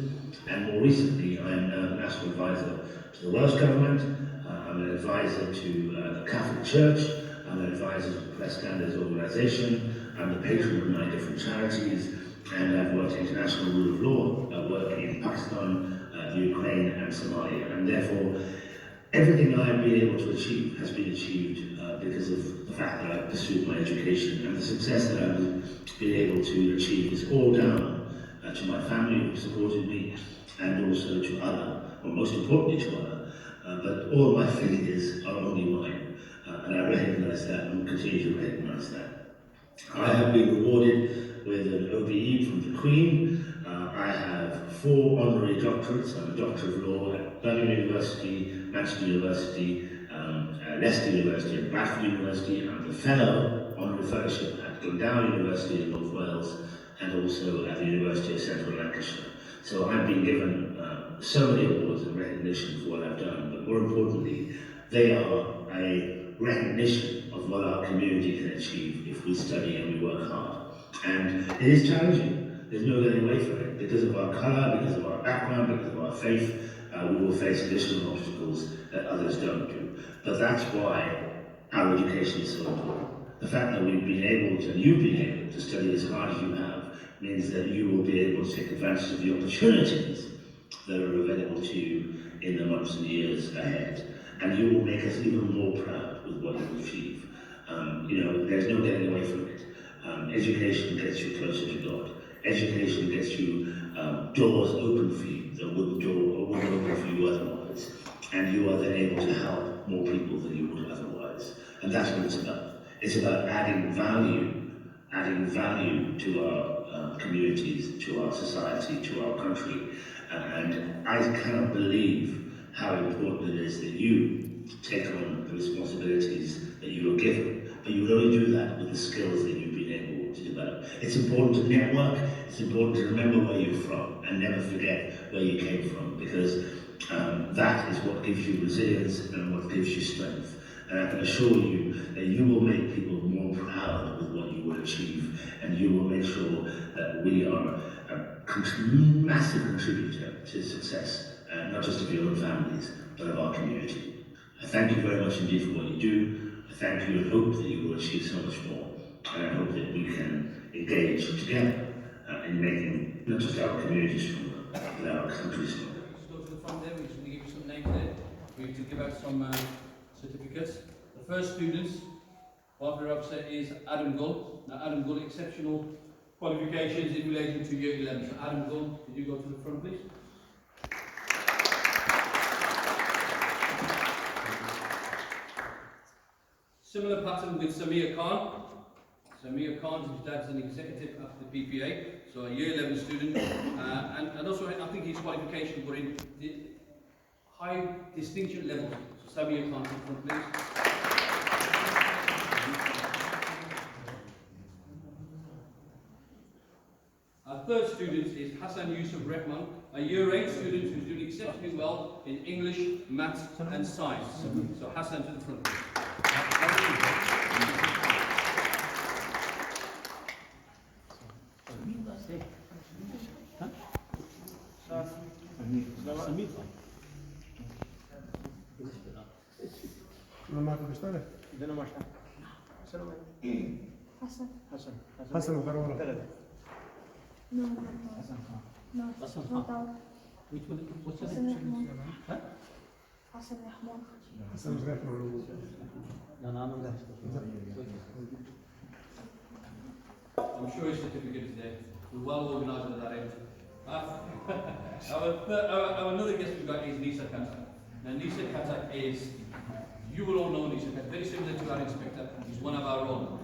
And more recently, I am now the National Advisor to the Welsh Government. I'm an advisor to the Catholic Church. I'm an advisor to the Press Standards Organisation. I'm the patron of 9 different charities. And I've worked international rule of law, work in Pakistan, Ukraine and Somalia. And therefore, everything I've been able to achieve has been achieved because of the fact that I've pursued my education. And the success that I've been able to achieve is all down to my family who supported me, and also to Allah, or most importantly to Allah. But all my failures are only mine, and I recognise that and will continue to recognise that. I have been rewarded with an OBE from the Queen. I have 4 honorary doctorates. I'm a Doctor of Law at Birmingham University, Manchester University, Leicester University and Bradford University. I'm the Fellow Honorary Fellowship at Glendower University in North Wales, and also at the University of Central Lancashire. So I've been given so many awards and recognition for what I've done, but more importantly, they are a recognition of what our community can achieve if we study and we work hard. And it is challenging. There's no getting away from it. Because of our colour, because of our background, because of our faith, we will face additional obstacles that others don't do. But that's why our education is so important. The fact that we've been able to, you've been able to study as hard as you have, means that you will be able to take advantage of the opportunities that are available to you in the months and years ahead. And you will make us even more proud with what you achieve. You know, there's no getting away from it. Education gets you closer to God. Education gets you doors open for you that wouldn't open for you otherwise. And you are then able to help more people than you would otherwise. And that's what it's about. It's about adding value to our communities, to our society, to our country. And I cannot believe how important it is that you take on the responsibilities that you are given. But you will only do that with the skills that you've been able to develop. It's important to network, it's important to remember where you're from and never forget where you came from, because that is what gives you resilience and what gives you strength. And I can assure you that you will make people more proud with what you will achieve, and you will make sure that we are a massive contributor to success, not just of your own families, but of our community. I thank you very much indeed for what you do. I thank you and hope that you will achieve so much more. And I hope that we can engage together in making not just our community stronger, but our country stronger. Just go to the front there, we're just going to give you some names there. for you to give out some certificates. The first students, welfare officer is Adam Gull. Now Adam Gull, exceptional qualifications in relation to year 11. So Adam Gull, could you go to the front please? Similar pattern with Samir Khan. Samir Khan, his dad's an executive at the PPA, so a year 11 student, and also I think his qualifications were in the high distinction level. So Samir Khan, to the front please. Our third student is Hassan Yusuf Wreckman, a year 8 student who's doing exceptionally well in English, maths and science. So Hassan to the front please. Non Marco Pistone? Hassan parola. No. Which one? What's your name? Huh? Hassan Rahman. Hassan Rahman. I'm sure his certificate is there. We're well organised at that end. Our another guest we've got is Nisar Khattak. Now Nisar Khattak is, you will all know Nisar Khattak, very similar to our inspector. He's one of our own.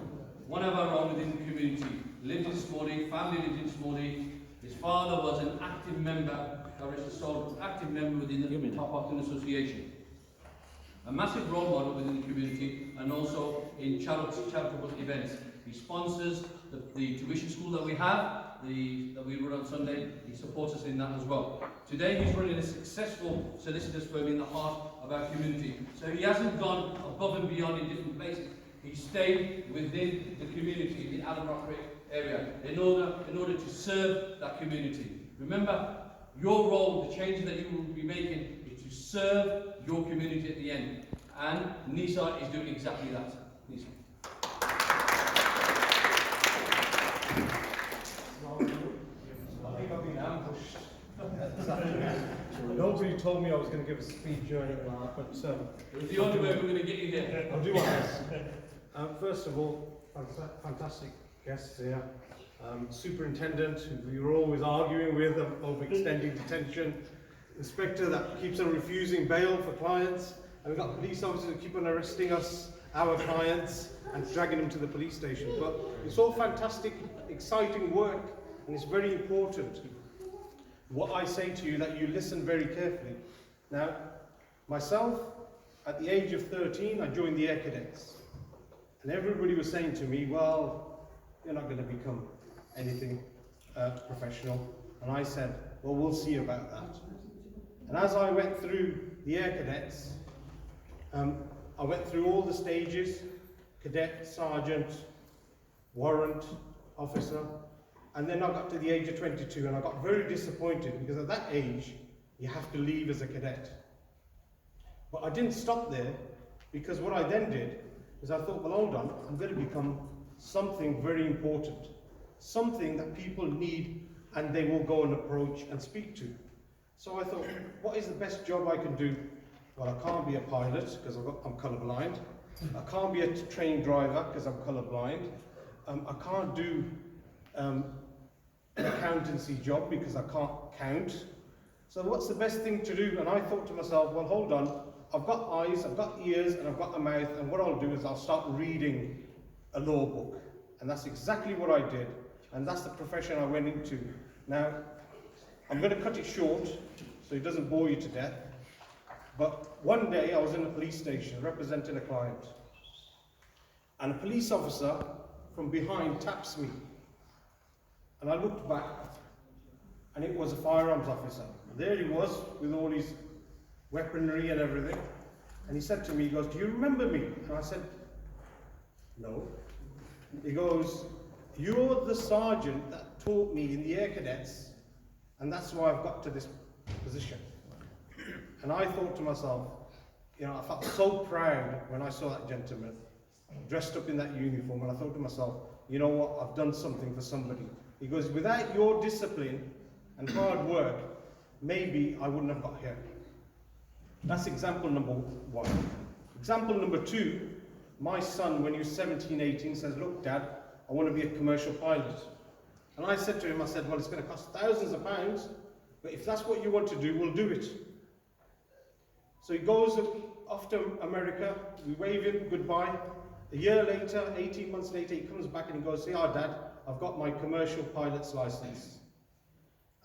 One of our own within the community. Lived in Smalley, family lived in Smalley. His father was an active member, active member within the Pak Pashtoon Association. A massive role model within the community and also in charitable events. He sponsors the tuition school that we have, that we run on Sunday. He supports us in that as well. Today he's running a successful solicitors firm in the heart of our community. So he hasn't gone above and beyond in different places. He stayed within the community, in the Adam Rock area, in order to serve that community. Remember, your role, the changes that you will be making, is to serve your community at the end. And Nisar is doing exactly that. Nisar. I think I've been ambushed. Nobody told me I was going to give a speech or anything like that, but it was the only way we're going to get you here. I'll do my best. First of all, fantastic guests here. Superintendent, who we were always arguing with over extending detention. Inspector that keeps on refusing bail for clients. And we've got police officers who keep on arresting us, our clients, and dragging them to the police station. But it's all fantastic, exciting work, and it's very important. What I say to you, that you listen very carefully. Now, myself, at the age of 13, I joined the Air Cadets. And everybody was saying to me, well, you're not going to become anything professional. And I said, well, we'll see about that. And as I went through the Air Cadets, I went through all the stages, cadet, sergeant, warrant, officer, and then I got to the age of 22 and I got very disappointed because at that age, you have to leave as a cadet. But I didn't stop there because what I then did is I thought, well, hold on, I'm going to become something very important, something that people need and they will go and approach and speak to. So I thought, what is the best job I can do? Well, I can't be a pilot because I'm colourblind. I can't be a train driver because I'm colourblind. I can't do an accountancy job because I can't count. So what's the best thing to do? And I thought to myself, well, hold on, I've got eyes, I've got ears, and I've got a mouth, and what I'll do is I'll start reading a law book. And that's exactly what I did, and that's the profession I went into. Now, I'm going to cut it short so it doesn't bore you to death. But one day I was in a police station representing a client, and a police officer from behind taps me. And I looked back, and it was a firearms officer. There he was with all his weaponry and everything. And he said to me, he goes, do you remember me? And I said, no. He goes, you're the sergeant that taught me in the Air Cadets, and that's why I've got to this position. And I thought to myself, you know, I felt so proud when I saw that gentleman dressed up in that uniform, and I thought to myself, you know what, I've done something for somebody. He goes, without your discipline and hard work, maybe I wouldn't have got here. That's example number one. Example number two, my son, when he was 17, 18, says, look, Dad, I want to be a commercial pilot. And I said to him, I said, well, it's going to cost thousands of pounds, but if that's what you want to do, we'll do it. So he goes off to America, we wave him goodbye. A year later, 18 months later, he comes back and he goes, Dad, I've got my commercial pilot's license.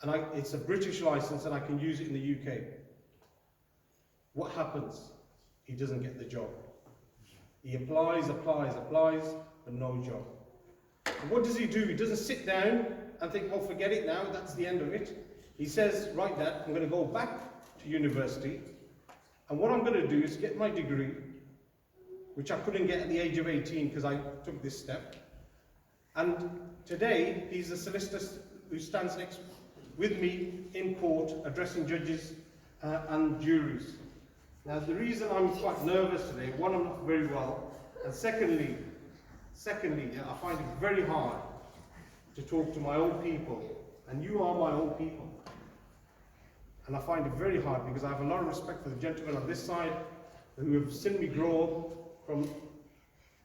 And it's a British license and I can use it in the UK. What happens? He doesn't get the job. He applies, but no job. And what does he do? He doesn't sit down and think, oh, forget it now, that's the end of it. He says, right, Dad, I'm going to go back to university, and what I'm going to do is get my degree, which I couldn't get at the age of 18 because I took this step. And today, he's a solicitor who stands next with me in court, addressing judges and juries. Now, the reason I'm quite nervous today, one, I'm not very well, and secondly, I find it very hard to talk to my own people, and you are my own people. And I find it very hard because I have a lot of respect for the gentlemen on this side who have seen me grow from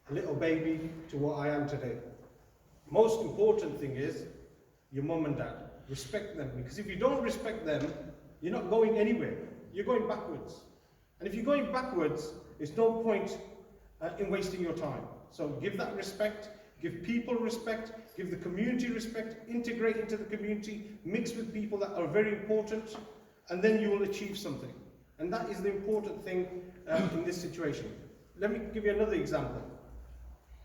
a little baby to what I am today. Most important thing is your mum and dad. Respect them, because if you don't respect them, you're not going anywhere. You're going backwards. And if you're going backwards, there's no point in wasting your time. So give that respect, give people respect, give the community respect, integrate into the community, mix with people that are very important, and then you will achieve something. And that is the important thing in this situation. Let me give you another example.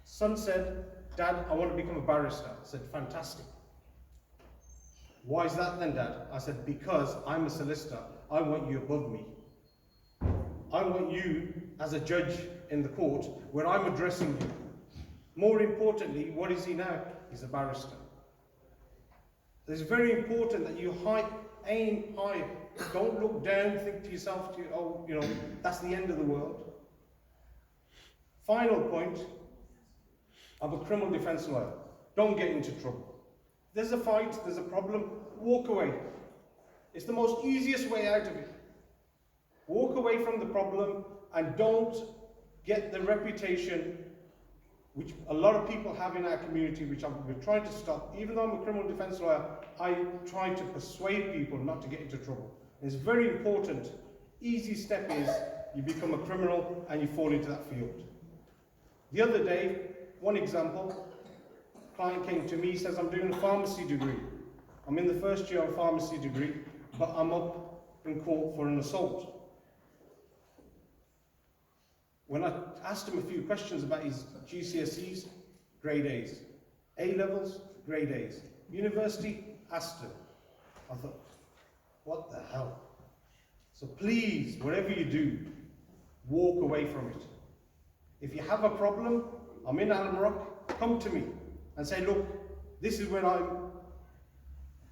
Son said, Dad, I want to become a barrister. I said, fantastic. Why is that then, Dad? I said, because I'm a solicitor. I want you above me. I want you as a judge in the court where I'm addressing you. More importantly, what is he now? He's a barrister. It's very important that you aim high. Don't look down, think to yourself, oh, you know, that's the end of the world. Final point, I'm a criminal defense lawyer. Don't get into trouble. There's a fight, there's a problem, walk away. It's the most easiest way out of it. Walk away from the problem and don't get the reputation which a lot of people have in our community, which we're trying to stop. Even though I'm a criminal defense lawyer, I try to persuade people not to get into trouble. And it's very important. Easy step is you become a criminal and you fall into that field. The other day, one example, a client came to me, says, I'm doing a pharmacy degree. I'm in the first year of a pharmacy degree, but I'm up in court for an assault. When I asked him a few questions about his GCSEs, grade A's. A-levels, grade A's. University, asked him. I thought, what the hell? So please, whatever you do, walk away from it. If you have a problem, I'm in Al-Morok, come to me and say, look, this is where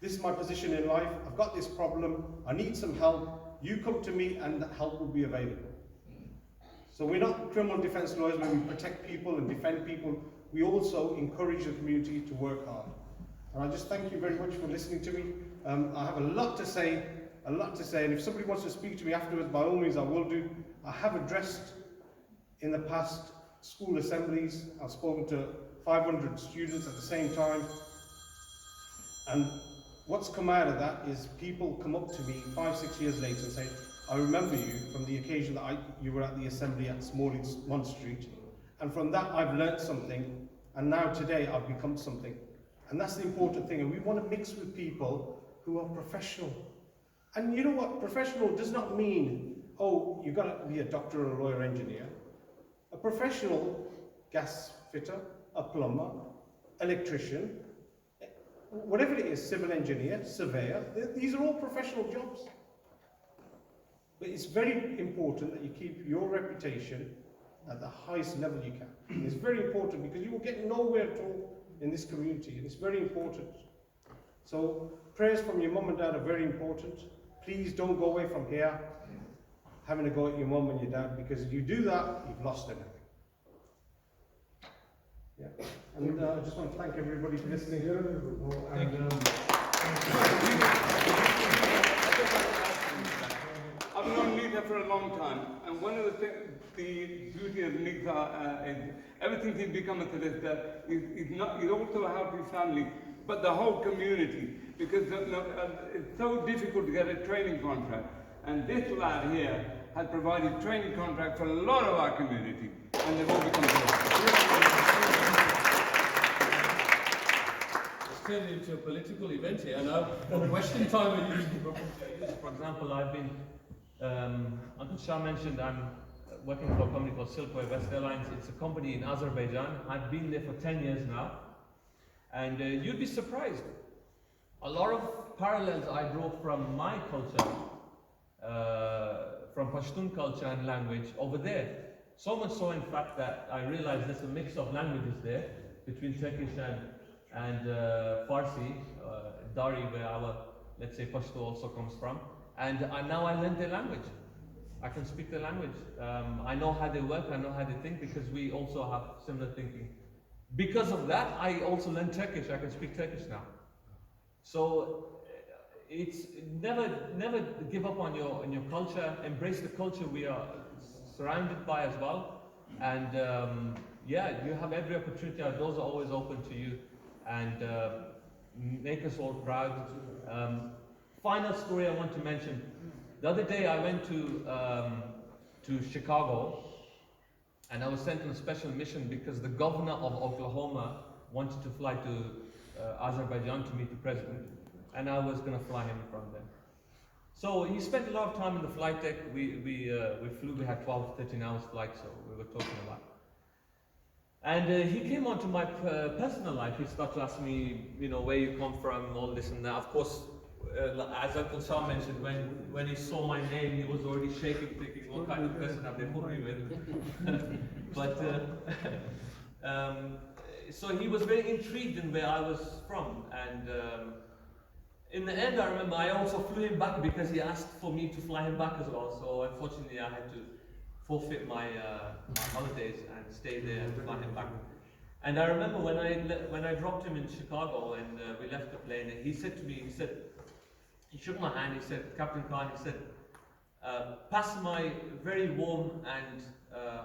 this is my position in life, I've got this problem, I need some help, you come to me and that help will be available. So we're not criminal defense lawyers where we protect people and defend people, we also encourage the community to work hard. And I just thank you very much for listening to me. I have a lot to say, and if somebody wants to speak to me afterwards, by all means I will do. I have addressed in the past school assemblies, I've spoken to 500 students at the same time, and what's come out of that is people come up to me 5-6 years later and say, I remember you from the occasion that you were at the assembly at Smalling's Street, and from that I've learnt something, and now today I've become something. And that's the important thing, and we want to mix with people who are professional. And you know what, professional does not mean, oh, you've got to be a doctor or a lawyer engineer. A professional gas fitter, a plumber, electrician, whatever it is, civil engineer, surveyor, these are all professional jobs. But it's very important that you keep your reputation at the highest level you can. And it's very important because you will get nowhere at all in this community, and it's very important. So prayers from your mum and dad are very important. Please don't go away from here having a go at your mum and your dad, because if you do that, you've lost everything. Yeah. And I just want to thank everybody for listening. I've known been here for a long time, and one of the beauty of Nisar is everything he's become a solicitor. He's also helped his family, but the whole community, because it's so difficult to get a training contract. And this lad here has provided training contract for a lot of our community, and they've all become It's turned into a political event here now. Question time. For example, I've been, Uncle Shah mentioned I'm working for a company called Silkway West Airlines. It's a company in Azerbaijan. I've been there for 10 years now. And you'd be surprised. A lot of parallels I draw from my culture, from Pashtun culture and language over there. So much so, in fact, that I realized there's a mix of languages there between Turkish and Farsi, Dari, where our, let's say, Pashto also comes from. And now I learned their language. I can speak their language. I know how they work, I know how they think, because we also have similar thinking. Because of that, I also learned Turkish. I can speak Turkish now. So it's never give up on your culture. Embrace the culture we are surrounded by as well. And yeah, you have every opportunity. Our doors are always open to you, and make us all proud. Final story I want to mention. The other day I went to Chicago, and I was sent on a special mission because the governor of Oklahoma wanted to fly to Azerbaijan to meet the president, and I was going to fly him from there. So he spent a lot of time in the flight deck. We flew. We had 12, 13 hours flight, so we were talking a lot. And he came onto my personal life. He started to ask me, you know, where you come from, all this and that. Of course, as Uncle Shah mentioned, when he saw my name, he was already shaking, thinking, what kind of person have they put me with? But so he was very intrigued in where I was from, and in the end, I remember I also flew him back because he asked for me to fly him back as well. So unfortunately, I had to forfeit my holidays and stay there and fly him back. And I remember when I dropped him in Chicago and we left the plane, he said to me, he shook my hand, he said, Captain Khan, he said, pass my very warm and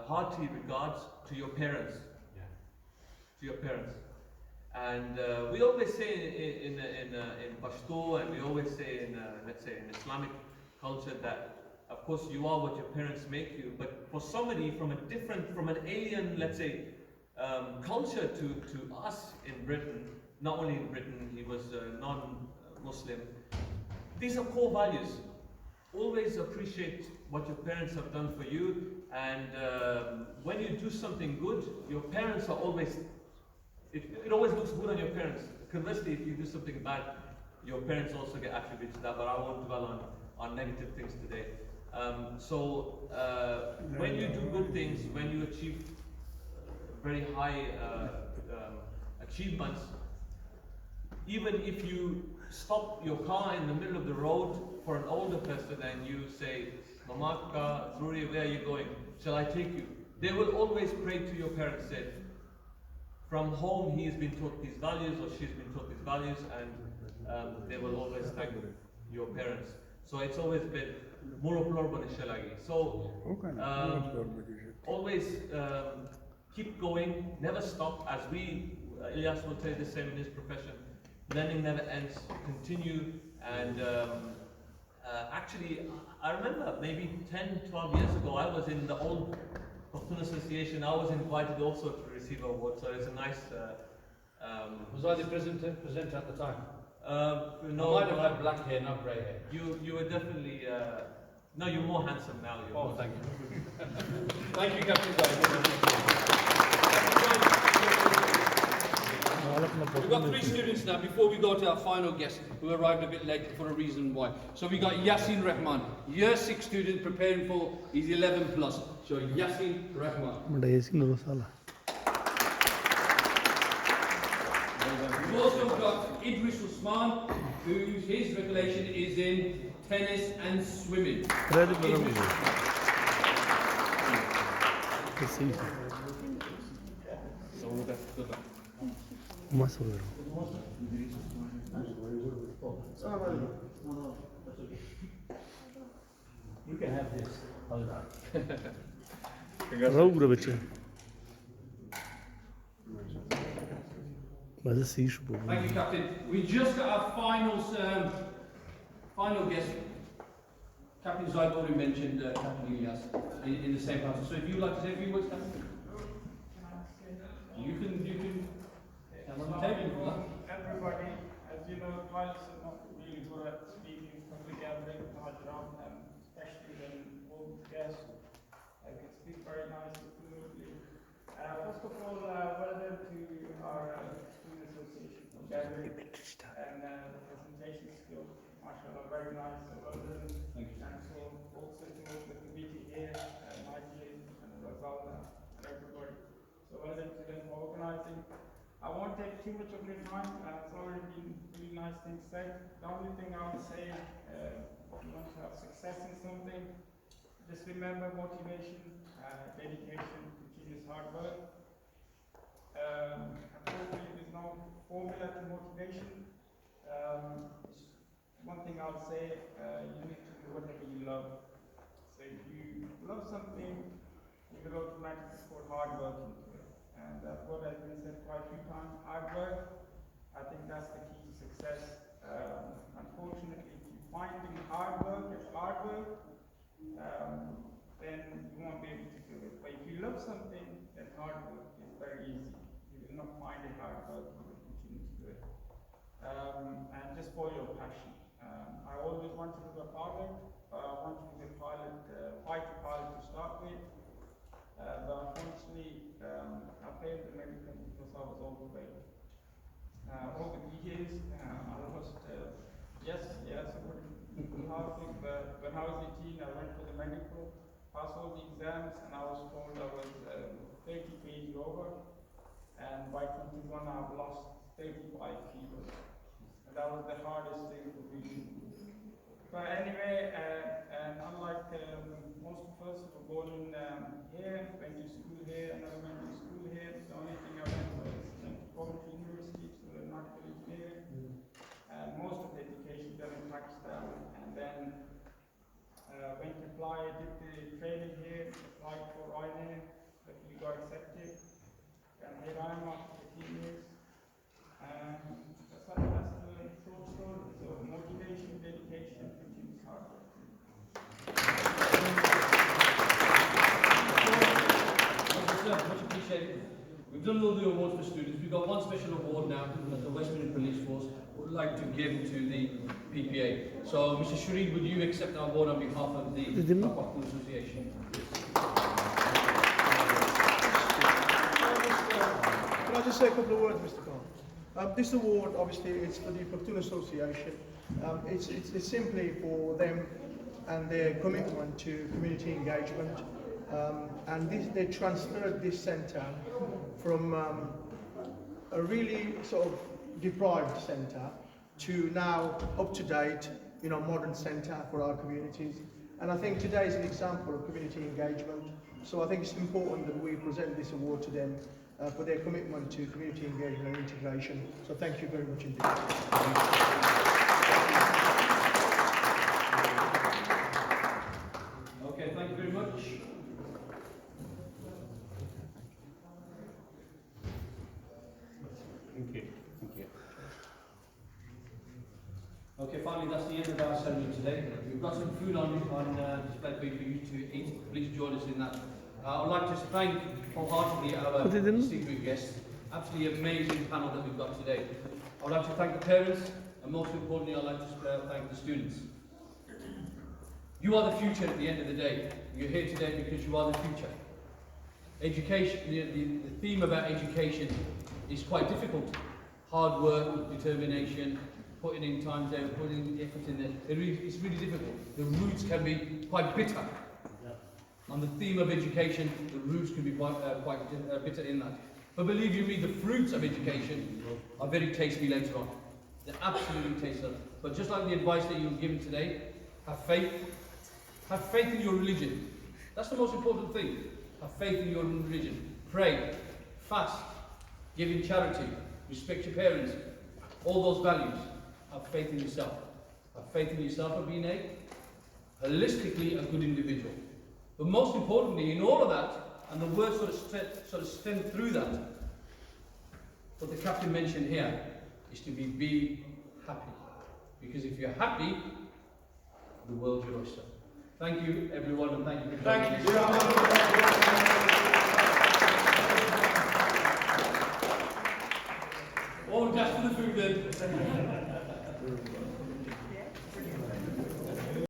hearty regards to your parents. Yeah. To your parents. And we always say in Pashto, and we always say in, let's say, in Islamic culture that, of course, you are what your parents make you, but for somebody from an alien, let's say, culture to us in Britain, not only in Britain, he was non-Muslim, these are core values. Always appreciate what your parents have done for you, and when you do something good, your parents are always, it always looks good on your parents. Conversely, if you do something bad, your parents also get attributed to that, but I won't dwell on negative things today. So when you do good things, when you achieve very high achievements, even if you stop your car in the middle of the road for an older person and you say, Mama ka Zuri, where are you going? Shall I take you? They will always pray to your parents, say, from home he has been taught these values or she's been taught these values, and they will always thank your parents. So it's always been so always keep going, never stop, as Ilyas will tell you the same in his profession. Learning never ends, continue, and actually I remember maybe 10, 12 years ago I was in the old Pashtoon Association. I was invited also to receive an award, so it's a nice was I the presenter at the time? No, I might have had black hair, not grey hair. You were definitely no, you're more handsome now. Thank you. Thank you, Captain Zaid. We've got 3 students now before we go to our final guest who arrived a bit late for a reason why. So we got Yasin Wreckman, year 6 student preparing for his 11 plus. So Yasin Wreckman. We've also got Idris Usman, his regulation is in tennis and swimming. You can have this. Hold on. روق بچه بعد سیش بود. Thank you, Captain. We just got our final guest. Captain Zaid already mentioned Captain Ilyas in the same house. So if you'd like to say a few words, Captain, you can come on the table. Everybody, as you know, pilots are not really good at speaking in public gathering, and especially when all guests. I can speak very nicely, fluently. First of all, welcome to our student association gathering, and the presentation skills, mashallah, very nice. Well done. Thank you. And so also to the committee here, Majid and Razalda and everybody. So well done to them for organizing. I won't take too much of your time. It's already been really nice things said. The only thing I would say, if you want to have success in something, just remember motivation, dedication, continuous hard work. Unfortunately, there's no formula to motivation. One thing I would say, you need to do whatever you love. So if you love something, you will automatically put hard work into it. And that's what has been said quite a few times, hard work. I think that's the key to success. Unfortunately, if you find hard work as hard work, then you won't be able to do it. But if you love something, then hard work is very easy. You will not find it hard work, you will continue to do it. And just follow your passion. I always wanted to be a pilot. I wanted to be a pilot, fighter pilot to start with. But unfortunately, I failed the medical because I was overweight. Over the years, I lost, yes, but when I was 18, I went for the medical, passed all the exams, and I was told I was 30 kg over, and by 21 I've lost 35 kilos. And that was the hardest thing for me. But anyway, and unlike most of us who were born in here, went to school here, and I went to school here, the only thing I went was to Coventry University, so the medical engineering. And most of the education done in Pakistan, and then went to apply, did the training here, applied for Ryanair, but we got accepted, and here I am after 15 years. That's the short story. So motivation, dedication, continuous hard work. Much appreciated. We've done all the awards for students. We've got one special award now that the West Midlands Police Force would like to give to the PPA. So, Mr. Sharif, would you accept our award on behalf of the Pak Pashtoon Association? Can I just say a couple of words, Mr. Khan? This award, obviously, it's for the Pashtoon Association. It's simply for them and their commitment to community engagement. And they transferred this centre from a really sort of deprived centre to now up-to-date, modern centre for our communities. And I think today is an example of community engagement. So I think it's important that we present this award to them for their commitment to community engagement and integration. So thank you very much indeed. Okay, thank you very much. Thank you. Okay, finally, that's the end of our ceremony today. We've got some food on display for you to eat. Please join us in that. I would like to thank wholeheartedly our distinguished guests. Absolutely amazing panel that we've got today. I would like to thank the parents, and most importantly, I'd like to thank the students. You are the future at the end of the day. You're here today because you are the future. Education, the theme about education is quite difficult. Hard work, determination, putting in time there, putting effort in there. It's really difficult. The roots can be quite bitter. On the theme of education, the roots can be quite bitter in that. But believe you me, the fruits of education are very tasty later on. They're absolutely tasty. But just like the advice that you've given today, have faith. Have faith in your religion. That's the most important thing. Have faith in your religion. Pray, fast, give in charity, respect your parents. All those values. Have faith in yourself. Have faith in yourself, Abinay. holistically a good individual. But most importantly, in all of that, and the words sort of stem through that, what the captain mentioned here is to be happy. Because if you're happy, the world's your oyster. Thank you, everyone, and thank you for joining us. All gas for the food then.